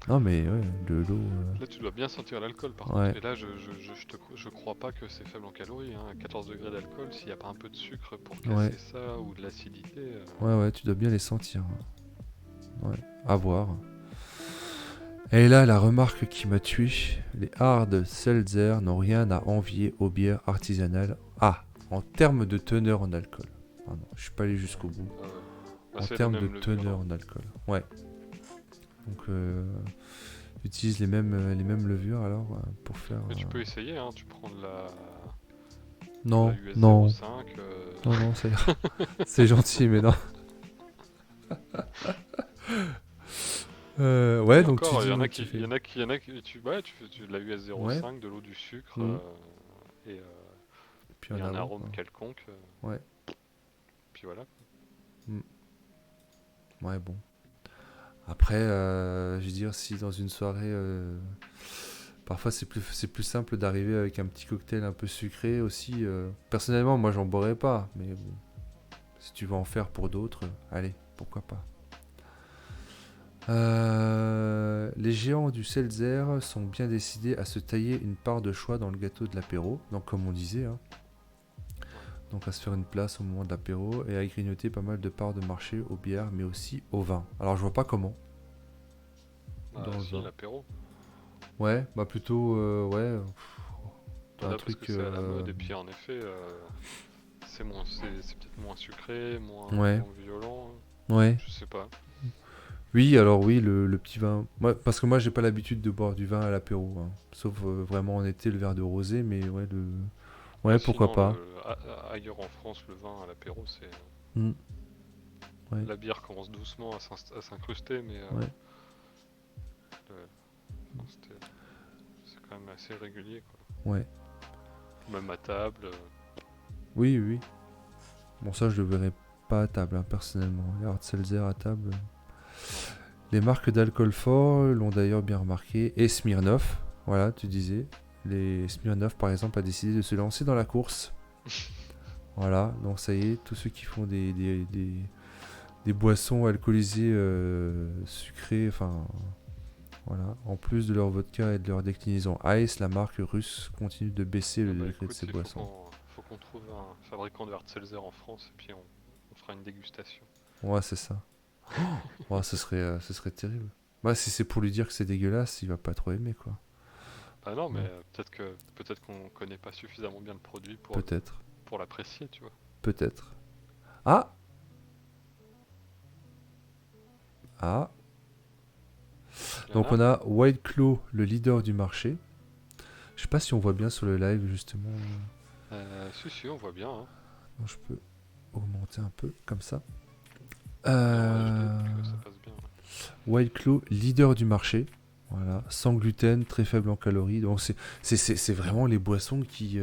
Non, mais ouais, de l'eau... Là, tu dois bien sentir l'alcool, par Ouais. contre. Et là, je crois pas que c'est faible en calories. Hein. 14 degrés d'alcool, s'il n'y a pas un peu de sucre pour casser ça, ou de l'acidité... Ouais, tu dois bien les sentir. Ouais, à voir. Et là, la remarque qui m'a tué, les hard seltzer n'ont rien à envier aux bières artisanales. Ah, en termes de teneur en alcool. Ah non, je suis pas allé jusqu'au bout. En termes de teneur en alcool. Ouais. Donc, j'utilise les mêmes levures alors pour faire... Mais tu peux essayer, hein. Tu prends de la... Non, US non. 05, Non, ça ira. C'est gentil, mais non. Ouais, donc encore, tu il y en a dis... qui, il y en a qui, tu fais de la US 05, de l'eau, du sucre et puis un avant, arôme quoi. quelconque. Ouais. Puis voilà. Ouais, bon. Après, je veux dire, si dans une soirée, parfois c'est plus simple d'arriver avec un petit cocktail un peu sucré aussi. Personnellement, moi, j'en boirais pas, mais bon, si tu veux en faire pour d'autres, allez, pourquoi pas. Les géants du Seltzer sont bien décidés à se tailler une part de choix dans le gâteau de l'apéro. Donc comme on disait, hein. Donc à se faire une place au moment de l'apéro et à grignoter pas mal de parts de marché aux bières mais aussi au vin. Alors je vois pas comment. Dans le vin. l'apéro. Ouais, bah plutôt ouais. Un Voilà, truc. parce que c'est à la mode, et puis en effet, c'est peut-être moins sucré, moins Ouais. violent, Ouais. je sais pas. Oui, alors oui, le petit vin. Parce que moi, j'ai pas l'habitude de boire du vin à l'apéro, hein. Sauf vraiment en été, le verre de rosé, mais ouais, ouais, pourquoi Sinon, pas. ailleurs en France, le vin à l'apéro, c'est... Mm. Ouais. La bière commence doucement à s'incruster, mais Ouais. c'est quand même assez régulier, quoi. Ouais. Même à table. Oui, oui. Bon, ça, je le verrais pas à table, hein, personnellement. Les hard seltzer à table. Les marques d'alcool fort l'ont d'ailleurs bien remarqué. Et Smirnoff, voilà, tu disais. Les Smirnoff, par exemple, a décidé de se lancer dans la course. Voilà, donc ça y est, tous ceux qui font des boissons alcoolisées sucrées, enfin voilà, en plus de leur vodka et de leur déclinaison Ice, la marque russe continue de baisser le degré de ses boissons. Faut qu'on trouve un fabricant de hard seltzer en France et puis on fera une dégustation. Ouais, c'est ça. Ouais, ce serait terrible. Bah, si c'est pour lui dire que c'est dégueulasse, il va pas trop aimer, quoi. Bah non, mais Ouais. peut-être qu'on connaît pas suffisamment bien le produit Peut-être. pour l'apprécier, tu vois. Peut-être. Ah! Ah! Donc on a White Claw, le leader du marché. Je sais pas si on voit bien sur le live, justement. Si, on voit bien. Hein. Donc, je peux augmenter un peu, comme ça. En HD, ça passe bien. White Claw, leader du marché. Voilà, sans gluten, très faible en calories. Donc c'est vraiment les boissons qui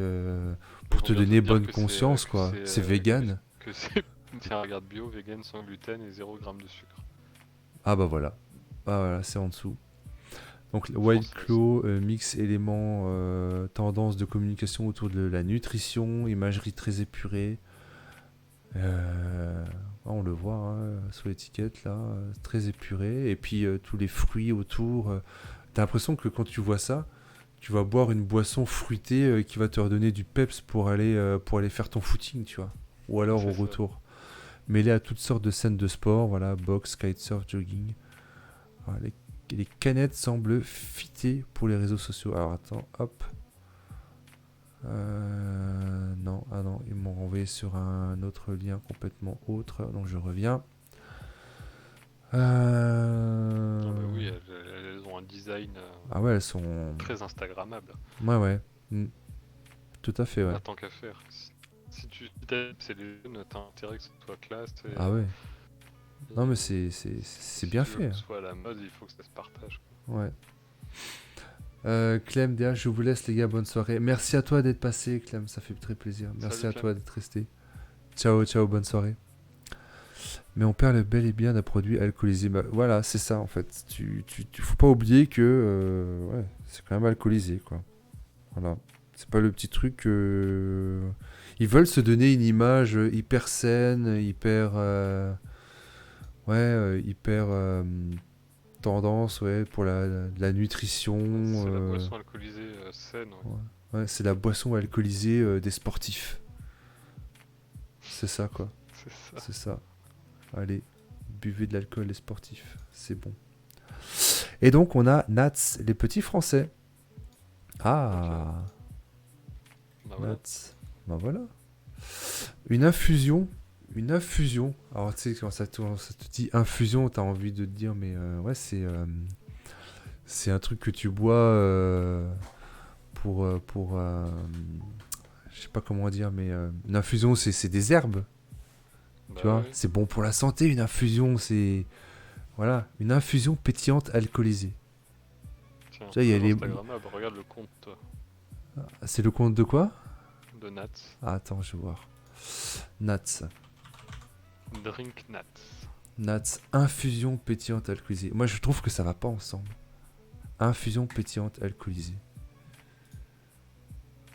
pour te donner bonne conscience, quoi. C'est vegan. Tiens, regarde, bio, vegan, sans gluten et 0 g de sucre. Ah bah voilà. Ah voilà, c'est en dessous. Donc White Claw mix éléments, tendance de communication autour de la nutrition, imagerie très épurée. On le voit hein, sur l'étiquette là, très épuré. Et puis tous les fruits autour. T'as l'impression que quand tu vois ça, tu vas boire une boisson fruitée qui va te redonner du peps pour aller faire ton footing, tu vois. Ou alors au retour. Mêlé à toutes sortes de scènes de sport, voilà, boxe, kitesurf, jogging. Voilà, les canettes semblent fitées pour les réseaux sociaux. Alors attends, hop. Non, ah non, ils m'ont renvoyé sur un autre lien complètement autre, donc je reviens. Non, mais oui, elles ont un design ah ouais, elles sont très instagrammable. Ouais. Tout à fait, ouais. Ah, tant qu'à faire. Si tu c'est les jeunes, t'as intérêt que ce soit classe. Ah ouais. Non, mais c'est bien fait. Que ce soit à la mode, il faut que ça se partage. Quoi. Ouais. Clem, DH, je vous laisse les gars, bonne soirée. Merci à toi d'être passé, Clem, ça fait très plaisir. Merci Salut, à Clem. toi d'être resté. Ciao, bonne soirée. Mais on perd le bel et bien d'un produit alcoolisé. Bah, voilà, c'est ça en fait. Tu faut pas oublier que ouais, c'est quand même alcoolisé, quoi. Voilà. C'est pas le petit truc. Ils veulent se donner une image hyper saine, hyper tendance, ouais, pour la nutrition. C'est la boisson alcoolisée saine. Ouais. Ouais, c'est la boisson alcoolisée des sportifs. C'est ça, quoi. C'est ça. Allez, buvez de l'alcool les sportifs, c'est bon. Et donc on a Nats, les petits français. Ah, okay. Bah, Nats. Bah voilà. Une infusion. Alors tu sais, quand ça te dit infusion, t'as envie de te dire, mais ouais, c'est un truc que tu bois pour je sais pas comment dire, mais une infusion, c'est des herbes. Bah, tu vois, oui. c'est bon pour la santé, une infusion, c'est... Voilà, une infusion pétillante alcoolisée. Tiens, tu vois, y a les... regarde le compte. C'est le compte de quoi? De Nats. Ah, attends, je vais voir. Nats. Drink Nats. Nats, infusion pétillante alcoolisée. Moi, je trouve que ça va pas ensemble. Infusion pétillante alcoolisée.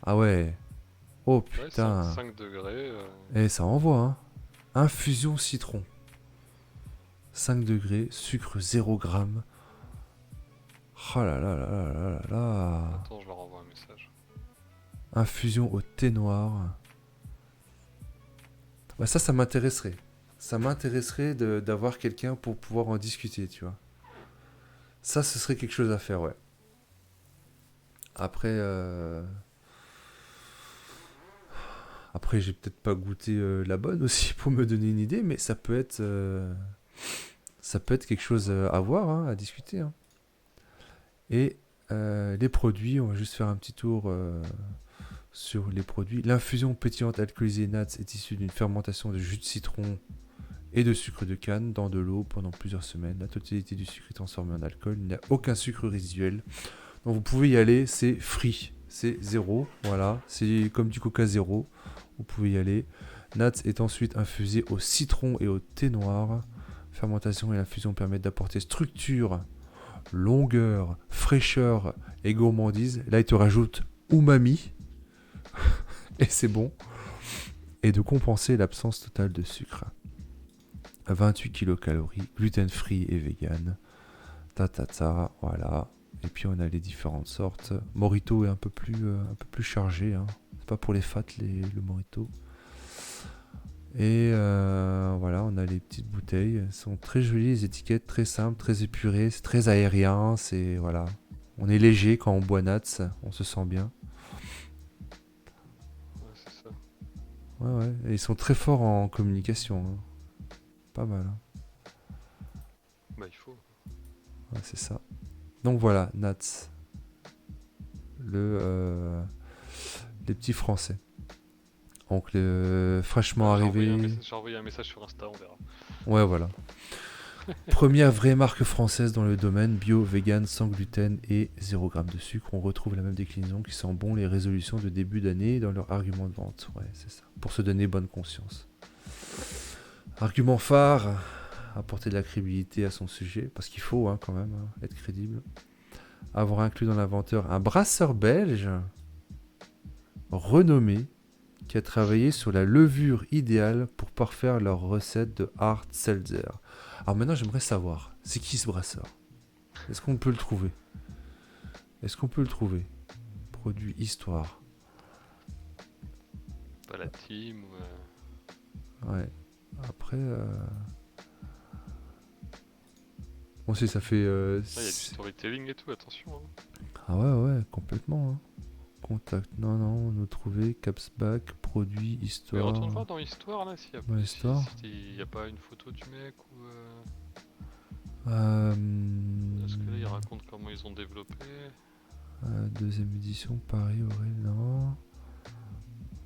Ah ouais. Oh putain. Ouais, 5 degrés. Et ça envoie, hein. Infusion citron. 5 degrés, sucre 0 g. Oh là là là là là là là. Attends, je leur envoie un message. Infusion au thé noir. Bah ça m'intéresserait. Ça m'intéresserait d'avoir quelqu'un pour pouvoir en discuter, tu vois. Ça, ce serait quelque chose à faire, ouais. Après, j'ai peut-être pas goûté la bonne aussi pour me donner une idée, mais ça peut être quelque chose à voir, hein, à discuter. Hein. Et les produits, on va juste faire un petit tour sur les produits. L'infusion pétillante alcoolisée Nats est issue d'une fermentation de jus de citron et de sucre de canne dans de l'eau pendant plusieurs semaines. La totalité du sucre est transformée en alcool. Il n'y a aucun sucre résiduel. Donc vous pouvez y aller, c'est free. C'est 0, voilà. C'est comme du coca 0. Vous pouvez y aller. Nats est ensuite infusé au citron et au thé noir. Fermentation et infusion permettent d'apporter structure, longueur, fraîcheur et gourmandise. Là, il te rajoute umami. Et c'est bon. Et de compenser l'absence totale de sucre. 28 kilocalories, gluten-free et vegan. Voilà. Et puis on a les différentes sortes. Morito est un peu plus chargé. Hein. C'est pas pour les fats le Morito. Et voilà, on a les petites bouteilles. Elles sont très jolies, les étiquettes, très simples, très épurées. C'est très aérien. C'est voilà. On est léger quand on boit Nats. On se sent bien. Ouais, c'est ça. Ouais. Et ils sont très forts en communication. Hein. Pas mal. Hein. Bah, il faut. Ouais, c'est ça. Donc voilà, Nats. Les petits français. Donc fraîchement arrivé. J'ai envoyé un message sur Insta, on verra. Ouais, voilà. Première vraie marque française dans le domaine bio, vegan, sans gluten et 0 g de sucre. On retrouve la même déclinaison qui sent bon les résolutions de début d'année dans leur argument de vente. Ouais, c'est ça. Pour se donner bonne conscience. Argument phare, apporter de la crédibilité à son sujet, parce qu'il faut hein, quand même être crédible. Avoir inclus dans l'inventeur un brasseur belge renommé qui a travaillé sur la levure idéale pour parfaire leur recette de hard seltzer. Alors maintenant, j'aimerais savoir, c'est qui ce brasseur? Est-ce qu'on peut le trouver? Produit histoire. Pas la team ou... Ouais. Après... Bon, si ça fait... il y a du storytelling et tout, attention. Hein. Ah ouais, complètement. Hein. Contact, non, nous trouver, capsback, produit, Mais histoire... retourne voir dans l'histoire là, s'il Dans l'histoire y a pas une photo du mec ou... Euh, Parce que là, il raconte comment ils ont développé. Deuxième édition, Paris, Aurel, non.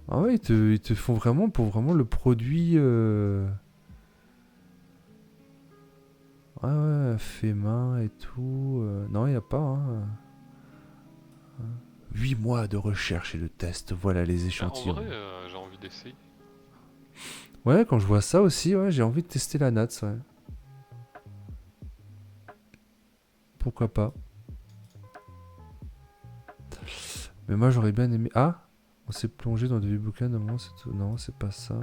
Ah ouais, ils te font vraiment pour vraiment le produit. Ouais, fait main et tout. Non, il n'y a pas. Hein. 8 mois de recherche et de test, voilà les échantillons. En vrai, j'ai envie d'essayer. Ouais, quand je vois ça aussi, ouais, j'ai envie de tester la Nats, ouais. Pourquoi pas. Mais moi j'aurais bien aimé... Ah, on s'est plongé dans des bouquins, non, c'est pas ça.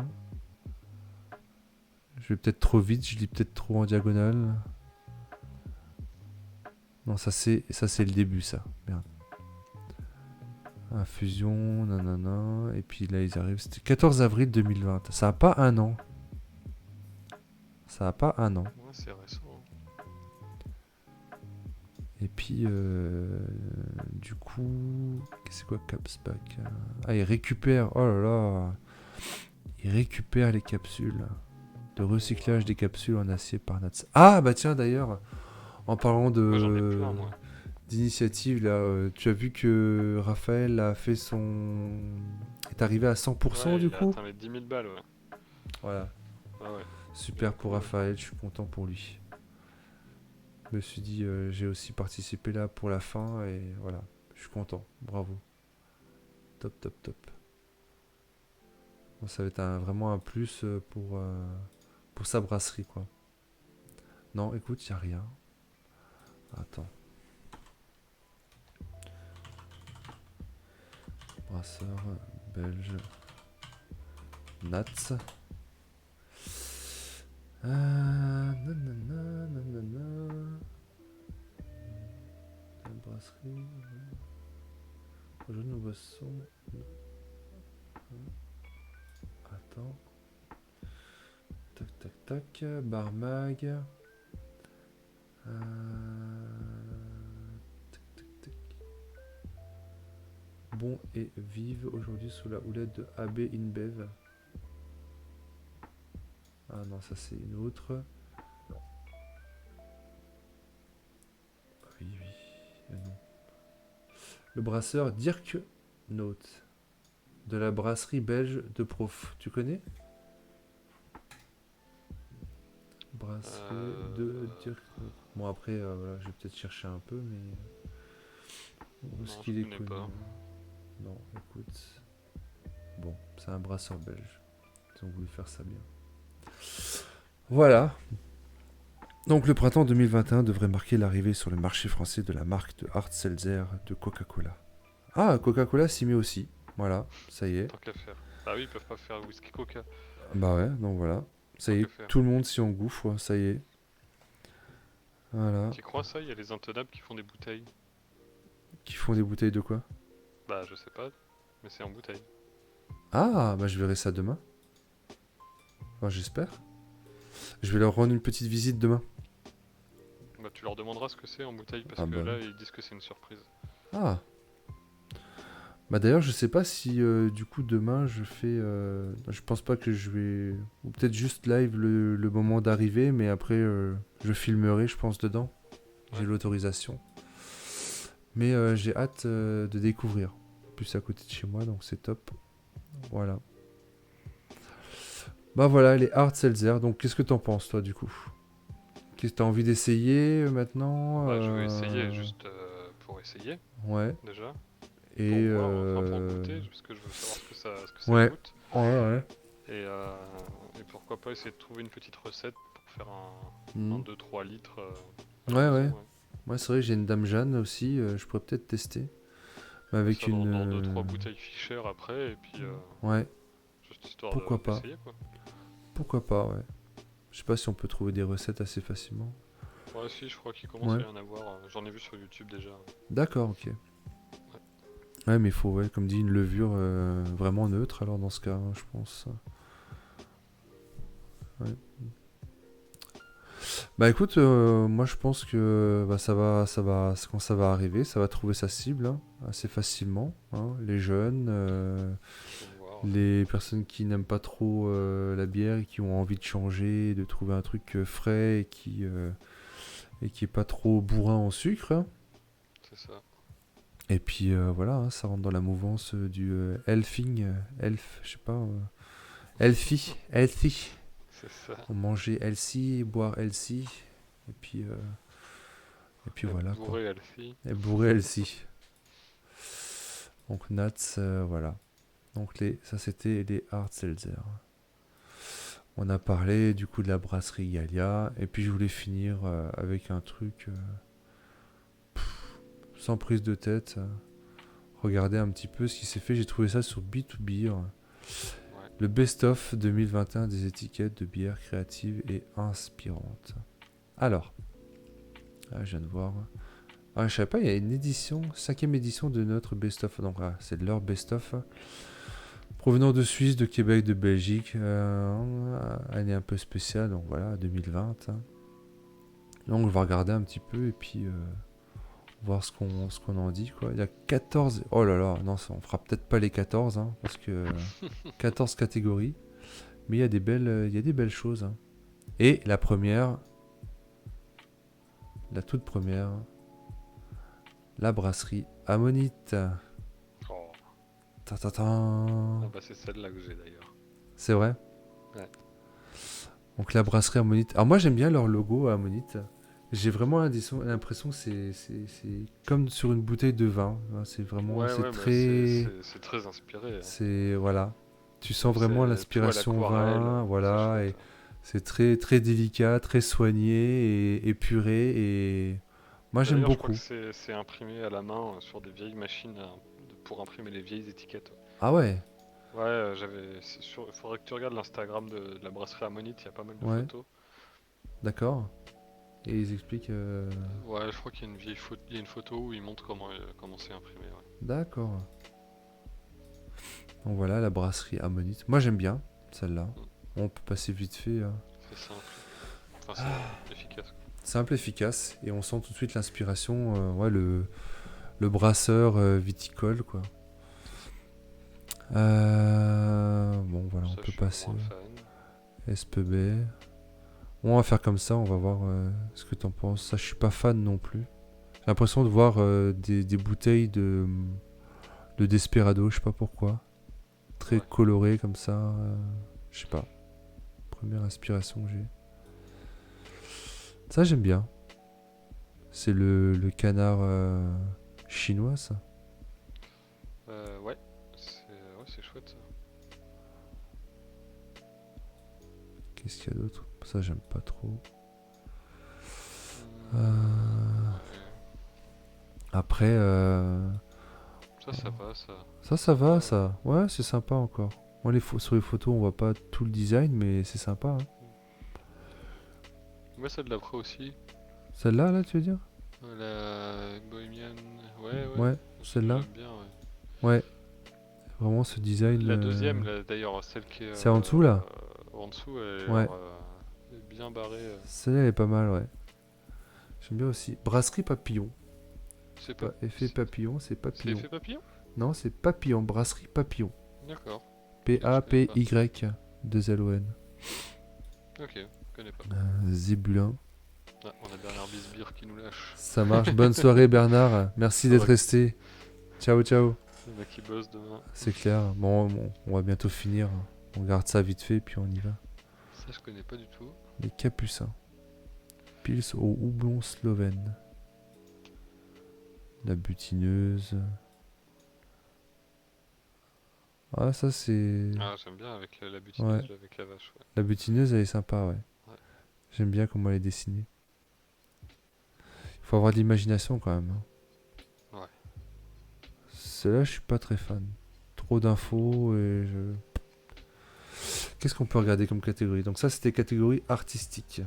Je vais peut-être trop vite, je lis peut-être trop en diagonale. Non, ça c'est le début, ça. Merde. Infusion, nanana. Et puis là, ils arrivent. C'était 14 avril 2020. Ça a pas un an. Ouais, c'est récent. Et puis, du coup... C'est quoi Capsback? Ah, il récupère... Oh là là. Il récupère les capsules. De recyclage des capsules en acier par Nats. Ah, bah tiens, d'ailleurs, en parlant Moi, j'en ai plein, moi. d'initiative, là, tu as vu que Raphaël a fait est arrivé à 100% Ouais, du il a coup. atteint les 10 000 balles, ouais. Voilà. Ouais. Super pour Raphaël, je suis content pour lui. Je me suis dit, j'ai aussi participé là pour la fin et voilà, je suis content, bravo. Top. Bon, ça va être vraiment un plus pour sa brasserie, quoi. Non, écoute, y a rien. Attends. Brasseur belge. Nats. Nanana. tac, bar mag. Tac, tac, tac. Bon et vive aujourd'hui sous la houlette de AB InBev. Ah non, ça c'est une autre. Oui, non. Le brasseur Dirk Note de la brasserie belge de Prof. Tu connais? Brasserie de Dirk Note. Bon après, voilà, je vais peut-être chercher un peu, mais où est-ce qu'il est connu? Non, écoute. Bon, c'est un brasseur belge. Ils ont voulu faire ça bien. Voilà. Donc le printemps 2021 devrait marquer l'arrivée sur le marché français de la marque de hard seltzer de Coca-Cola. Ah, Coca-Cola s'y met aussi. Voilà, ça y est. Tant qu'à faire. Ah oui, ils peuvent pas faire whisky Coca. Bah ouais, donc voilà. Ça y est, tout le monde s'y engouffre, ça y est. Voilà. Tu crois ça? Il y a les intenables qui font des bouteilles. Qui font des bouteilles de quoi? Bah je sais pas, mais c'est en bouteille. Ah, bah je verrai ça demain. Enfin, j'espère. Je vais leur rendre une petite visite demain. Bah tu leur demanderas ce que c'est en bouteille parce Ah que bah. là ils disent que c'est une surprise. Ah. Bah d'ailleurs, je sais pas si du coup demain je fais. Je pense pas que je vais. Ou peut-être juste live le moment d'arrivée, mais après je filmerai, je pense, dedans. J'ai Ouais. l'autorisation. Mais j'ai hâte de découvrir. Plus à côté de chez moi, donc c'est top. Voilà. Bah voilà, les hard seltzer. Donc qu'est-ce que t'en penses toi du coup? Qu'est-ce que t'as envie d'essayer maintenant? Bah je vais essayer juste pour essayer Ouais. déjà. Et Pour voir, enfin pour goûter, parce que je veux savoir ce que ça Ouais. goûte. Ouais. Et pourquoi pas essayer de trouver une petite recette pour faire un Mhm. 2-3 litres. Ouais, ouais. Moi, c'est vrai, j'ai une Dame Jeanne aussi, je pourrais peut-être tester. Mais avec Ça, une. dans 2-3 bouteilles Fischer après, et puis. Ouais. Juste histoire Pourquoi pas. d'essayer quoi. Pourquoi pas, ouais. Je sais pas si on peut trouver des recettes assez facilement. Ouais, si, je crois qu'il commence à y en avoir. J'en ai vu sur YouTube déjà. D'accord, ok. Ouais, mais il faut, ouais, comme dit, une levure vraiment neutre, alors dans ce cas, hein, je pense. Ouais. Bah écoute, moi je pense que bah, quand ça va arriver, ça va trouver sa cible hein, assez facilement. Hein. Les jeunes, les personnes qui n'aiment pas trop la bière et qui ont envie de changer, de trouver un truc frais et qui est pas trop bourrin en sucre. Hein. C'est ça. Et puis voilà, hein, ça rentre dans la mouvance du healthing, je sais pas, healthy. C'est ça. On mangeait healthy, boire healthy, et puis voilà quoi. Bourré healthy. Et bourré healthy. Donc nuts, voilà. Donc ça c'était les hard seltzer. On a parlé du coup de la brasserie Galia, et puis je voulais finir avec un truc sans prise de tête. Regardez un petit peu ce qui s'est fait. J'ai trouvé ça sur B2Beer. Le best-of 2021 des étiquettes de bières créatives et inspirantes. Alors, je viens de voir. Ah, je savais pas, il y a une édition, 5e édition de notre best-of. Donc, c'est de leur best-of. Provenant de Suisse, de Québec, de Belgique. Année un peu spéciale, donc voilà, 2020. Donc, on va regarder un petit peu et puis voir ce qu'on en dit, quoi. Il y a 14... Oh là là, non, on fera peut-être pas les 14, hein, parce que 14 catégories. Mais il y a des belles choses. Hein. Et la première, la toute première, la brasserie Ammonite. Oh. Ta-ta-ta. Bah c'est celle-là que j'ai d'ailleurs. C'est vrai? Ouais. Donc la brasserie Ammonite. Alors moi j'aime bien leur logo Ammonite. J'ai vraiment l'impression que c'est comme sur une bouteille de vin. C'est vraiment c'est très inspiré. Hein. C'est voilà. Tu sens vraiment l'inspiration vin, voilà, et c'est très très délicat, très soigné et épuré et moi j'aime beaucoup. Je crois que c'est imprimé à la main sur des vieilles machines pour imprimer les vieilles étiquettes. Ah ouais. Ouais, il faudrait que tu regardes l'Instagram de la brasserie Ammonite, il y a pas mal de photos. D'accord. Et ils expliquent. Ouais, je crois qu'il y a une photo où ils montrent comment c'est imprimé. Ouais. D'accord. Donc voilà la brasserie Ammonite. Moi j'aime bien celle-là. On peut passer vite fait. C'est simple. Enfin, c'est efficace. Quoi. Simple, efficace, et on sent tout de suite l'inspiration, ouais, le brasseur viticole, quoi. Bon, voilà, Ça, on je peut suis passer. moins fan. SPB. On va faire comme ça, on va voir ce que t'en penses. Ça, je suis pas fan non plus. J'ai l'impression de voir des bouteilles de Desperado, je sais pas pourquoi. Très Ouais. colorées comme ça. Je sais pas. Première inspiration que j'ai. Ça, j'aime bien. C'est le canard chinois, ça. Ouais. C'est chouette ça. Qu'est-ce qu'il y a d'autre? Ça, j'aime pas trop. Ouais. Après, Ça va, ça. ça va, ça. Ouais, c'est sympa encore. Moi, sur les photos, on voit pas tout le design, mais c'est sympa. Hein. Moi, celle de l'après aussi. Celle-là, là, tu veux dire? La bohémienne. Ouais. Ouais, celle-là. J'aime bien, ouais. Ouais. Vraiment, ce design. La deuxième, là, d'ailleurs, celle qui est. C'est en dessous, là? En dessous, elle Ouais. est bien barrée. Celle-là, elle est pas mal, ouais. J'aime bien aussi. Brasserie Papillon. C'est Pas effet papillon, c'est C'est papillon. effet papillon? Non, c'est papillon. Brasserie Papillon. D'accord. P-A-P-Y-2-L-O-N. Ok, je connais pas. Zébulin. Ah, on a Bernard Bisbire qui nous lâche. Ça marche. Bonne soirée, Bernard. Merci d'être resté. Ciao, ciao. Le mec qui bosse demain. C'est clair. Bon, on va bientôt finir. On garde ça vite fait, puis on y va. Ça, je connais pas du tout. Les Capucins. Pils au houblon slovène. La butineuse. Ah, ça c'est... Ah, j'aime bien avec la butineuse, là, avec la vache. Ouais. La butineuse, elle est sympa, ouais. Ouais. J'aime bien comment elle est dessinée. Il faut avoir de l'imagination quand même. Hein. Ouais. Celle-là, je suis pas très fan. Trop d'infos et je... Qu'est-ce qu'on peut regarder comme catégorie? Donc ça, c'était catégorie artistique.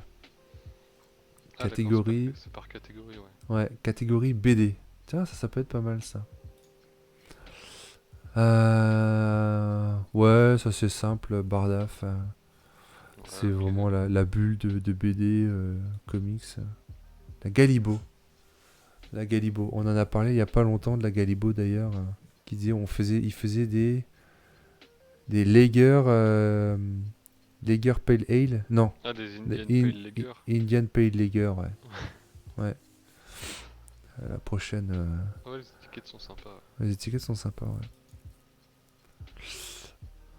Ah, Catégorie... d'accord, c'est par catégorie, ouais. Ouais, catégorie BD. Tiens, ça peut être pas mal, ça. Ouais, ça c'est simple, Bardaf. C'est ok. vraiment la bulle de BD, comics. La Galibo. La Galibo. On en a parlé il y a pas longtemps de la Galibo d'ailleurs. Qui disait il faisait des Lager, Lager Pale Ale. Non. Ah, des des Indian Pale Lager. Indian Pale Lager, ouais. Ouais. La prochaine. Ouais, les étiquettes sont sympas. Ouais. Les étiquettes sont sympas, ouais.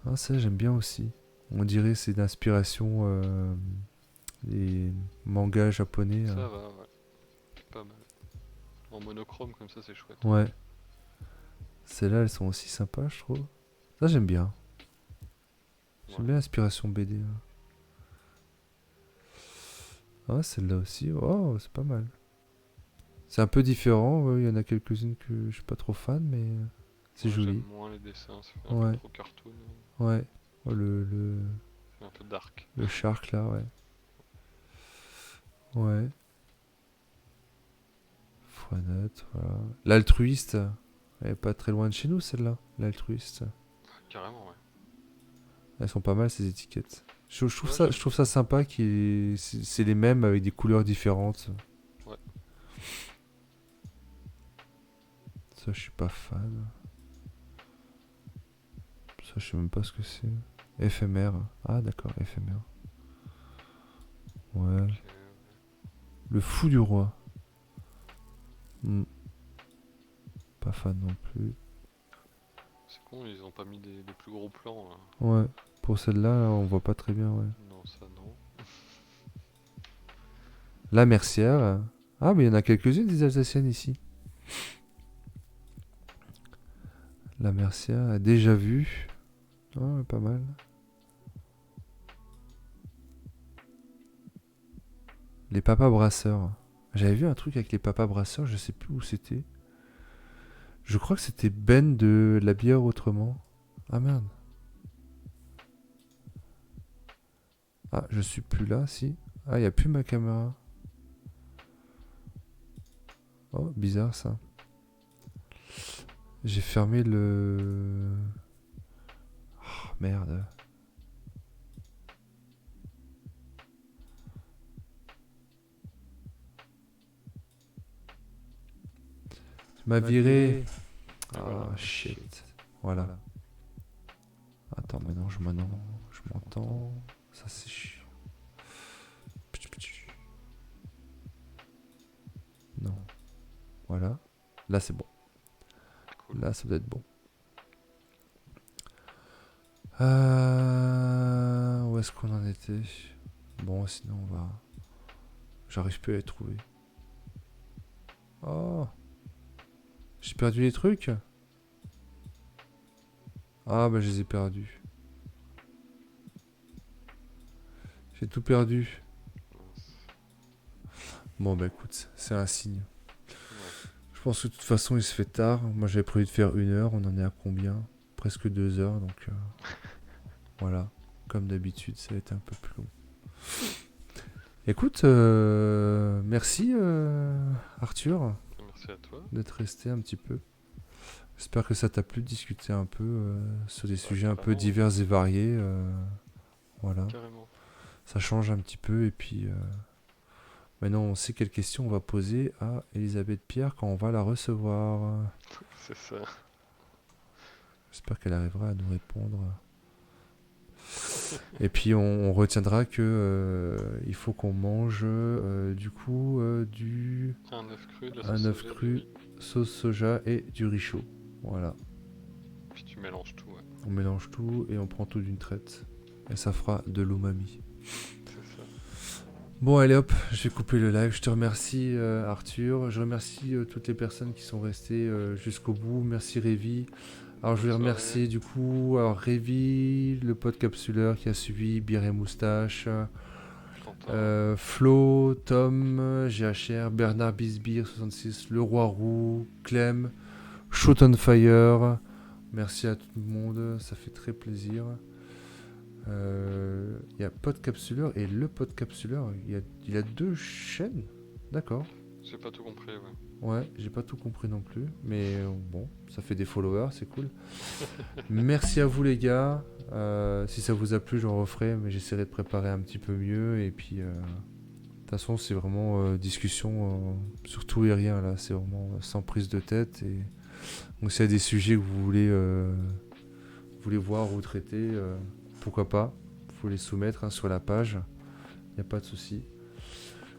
Ah, ça j'aime bien aussi. On dirait c'est d'inspiration des mangas japonais. Ça va, ouais. Pas mal. En monochrome comme ça, c'est chouette. Ouais. Celles-là, elles sont aussi sympas, je trouve. Ça, j'aime bien. J'aime bien l'inspiration BD. Hein. Ah, celle-là aussi. Oh, c'est pas mal. C'est un peu différent. Il y en a quelques-unes que je suis pas trop fan, mais c'est joli. J'aime moins les dessins, c'est un peu trop cartoon. Ouais. Oh, le... C'est un peu dark. Le shark, là, ouais. Ouais. Fouanette, voilà. L'altruiste. Elle est pas très loin de chez nous, celle-là. L'altruiste. Carrément, ouais. Elles sont pas mal, ces étiquettes. Je trouve ça sympa c'est les mêmes avec des couleurs différentes. Ouais. Ça, je suis pas fan. Ça, je sais même pas ce que c'est. Éphémère. Ah, d'accord, éphémère. Ouais. Ok, ouais. Le fou du roi. Pas fan non plus. C'est con, ils ont pas mis des plus gros plans là. Ouais. Pour celle-là, là, on voit pas très bien, ouais. Non, ça non. La Mercière. Ah, mais il y en a quelques-unes des Alsaciennes ici. La Mercière, déjà vu. Oh, pas mal. Les papas brasseurs. J'avais vu un truc avec les papas brasseurs, je sais plus où c'était. Je crois que c'était Ben de La Bière Autrement. Ah merde. Ah, je suis plus là, si. Ah, il n'y a plus ma caméra. Oh, bizarre ça. J'ai fermé le... Oh, merde. m'a viré. Ah, shit. Voilà. Attends, maintenant je m'entends. Ça c'est chiant. Non. Voilà. Là c'est bon. Cool. Là ça doit être bon. Où est-ce qu'on en était? Bon, sinon on va... J'arrive plus à les trouver. Oh! J'ai perdu les trucs? Ah bah je les ai perdus. J'ai tout perdu. Bon bah écoute, c'est un signe. Je pense que de toute façon il se fait tard. Moi j'avais prévu de faire 1 heure, on en est à combien? Presque 2 heures, donc voilà. Comme d'habitude, ça va être un peu plus long. Écoute, merci Arthur Merci à toi. d'être resté un petit peu. J'espère que ça t'a plu de discuter un peu sur des sujets un peu carrément. divers et variés. Voilà, Carrément. ça change un petit peu et puis maintenant on sait quelles questions on va poser à Elisabeth Pierre quand on va la recevoir. C'est ça. J'espère qu'elle arrivera à nous répondre. Et puis on retiendra que il faut qu'on mange du coup du Un œuf cru, de la un sauce œuf soja, cru, du riz. sauce soja et du riz chaud. Voilà. Puis tu mélanges tout, ouais. On mélange tout et on prend tout d'une traite. Et ça fera de l'umami. C'est ça. Bon allez hop, je vais couper le live. Je te remercie Arthur. Je remercie toutes les personnes qui sont restées jusqu'au bout. Merci Révi. Alors je vais Bonne remercier soirée. du coup Révi, le podcapsuleur qui a suivi, Bière et Moustache, Quentin. Flo, Tom, GHR, Bernard Bisbir 66, Le Roi Roux, Clem, Shoot on Fire. Merci à tout le monde, ça fait très plaisir. Il y a Podcapsuleur et le Podcapsuleur, il a 2 chaînes. D'accord. J'ai pas tout compris, ouais. Ouais, j'ai pas tout compris non plus, mais bon, ça fait des followers, c'est cool. Merci à vous les gars. Si ça vous a plu, j'en referai, mais j'essaierai de préparer un petit peu mieux. Et puis, de toute façon, c'est vraiment discussion sur tout et rien là. C'est vraiment sans prise de tête. Et donc, s'il y a des sujets que vous voulez voir ou traiter, pourquoi pas. Faut les soumettre hein, sur la page. Il n'y a pas de souci.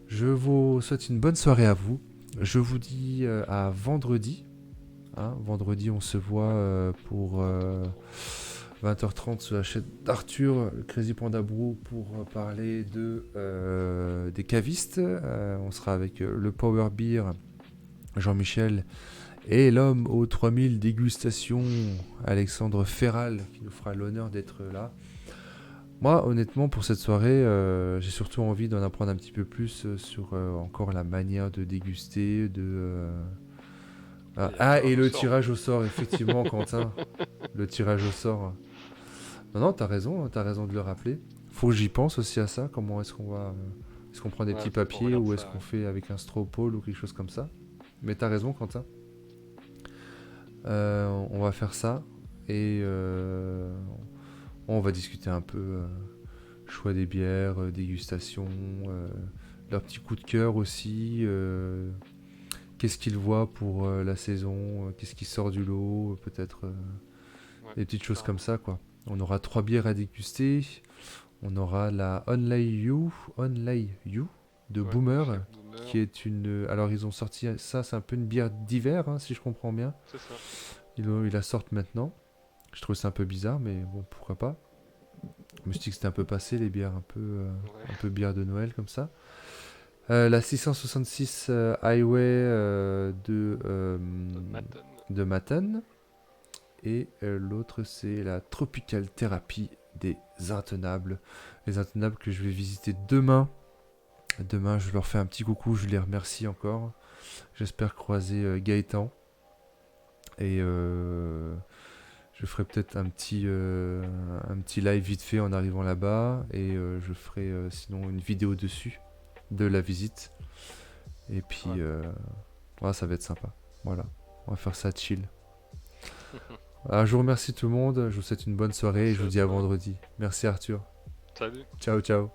Je vous souhaite une bonne soirée à vous. Je vous dis à vendredi. Hein, vendredi, on se voit pour 20h30 sur la chaîne d'Arthur, le Crazy Panda Brew, pour parler des cavistes. On sera avec le Power Beer, Jean-Michel, et l'homme aux 3000 dégustations, Alexandre Ferral, qui nous fera l'honneur d'être là. Moi, honnêtement, pour cette soirée, j'ai surtout envie d'en apprendre un petit peu plus sur encore la manière de déguster, et le tirage au sort, effectivement, Quentin. Le tirage au sort. Non, t'as raison de le rappeler. Faut que j'y pense aussi à ça. Comment est-ce qu'on va... Est-ce qu'on prend des petits papiers ou est-ce qu'on fait avec un stropole ou quelque chose comme ça? Mais t'as raison, Quentin. On va faire ça. Et on va discuter un peu choix des bières, dégustation, leur petit coup de cœur aussi. Qu'est-ce qu'ils voient pour la saison, qu'est-ce qui sort du lot, peut-être des petites choses comme ça, quoi. On aura 3 bières à déguster. On aura la Only You de Boomer, qui est une... Alors, ils ont sorti ça, c'est un peu une bière d'hiver, hein, si je comprends bien. C'est ça. Ils la sortent maintenant. Je trouve ça un peu bizarre, mais bon, pourquoi pas. Je me suis dit que c'était un peu passé, les bières un peu bière de Noël, comme ça. La 666 Highway de Matten. Et l'autre, c'est la Tropical Therapy des Intenables. Les Intenables que je vais visiter demain. Demain, je leur fais un petit coucou, je les remercie encore. J'espère croiser Gaëtan. Et je ferai peut-être un petit live vite fait en arrivant là-bas. Et je ferai sinon une vidéo dessus de la visite. Et puis, voilà, ça va être sympa. Voilà, on va faire ça chill. Alors, je vous remercie tout le monde. Je vous souhaite une bonne soirée et je vous dis à vendredi. Merci Arthur. Salut. Ciao, ciao.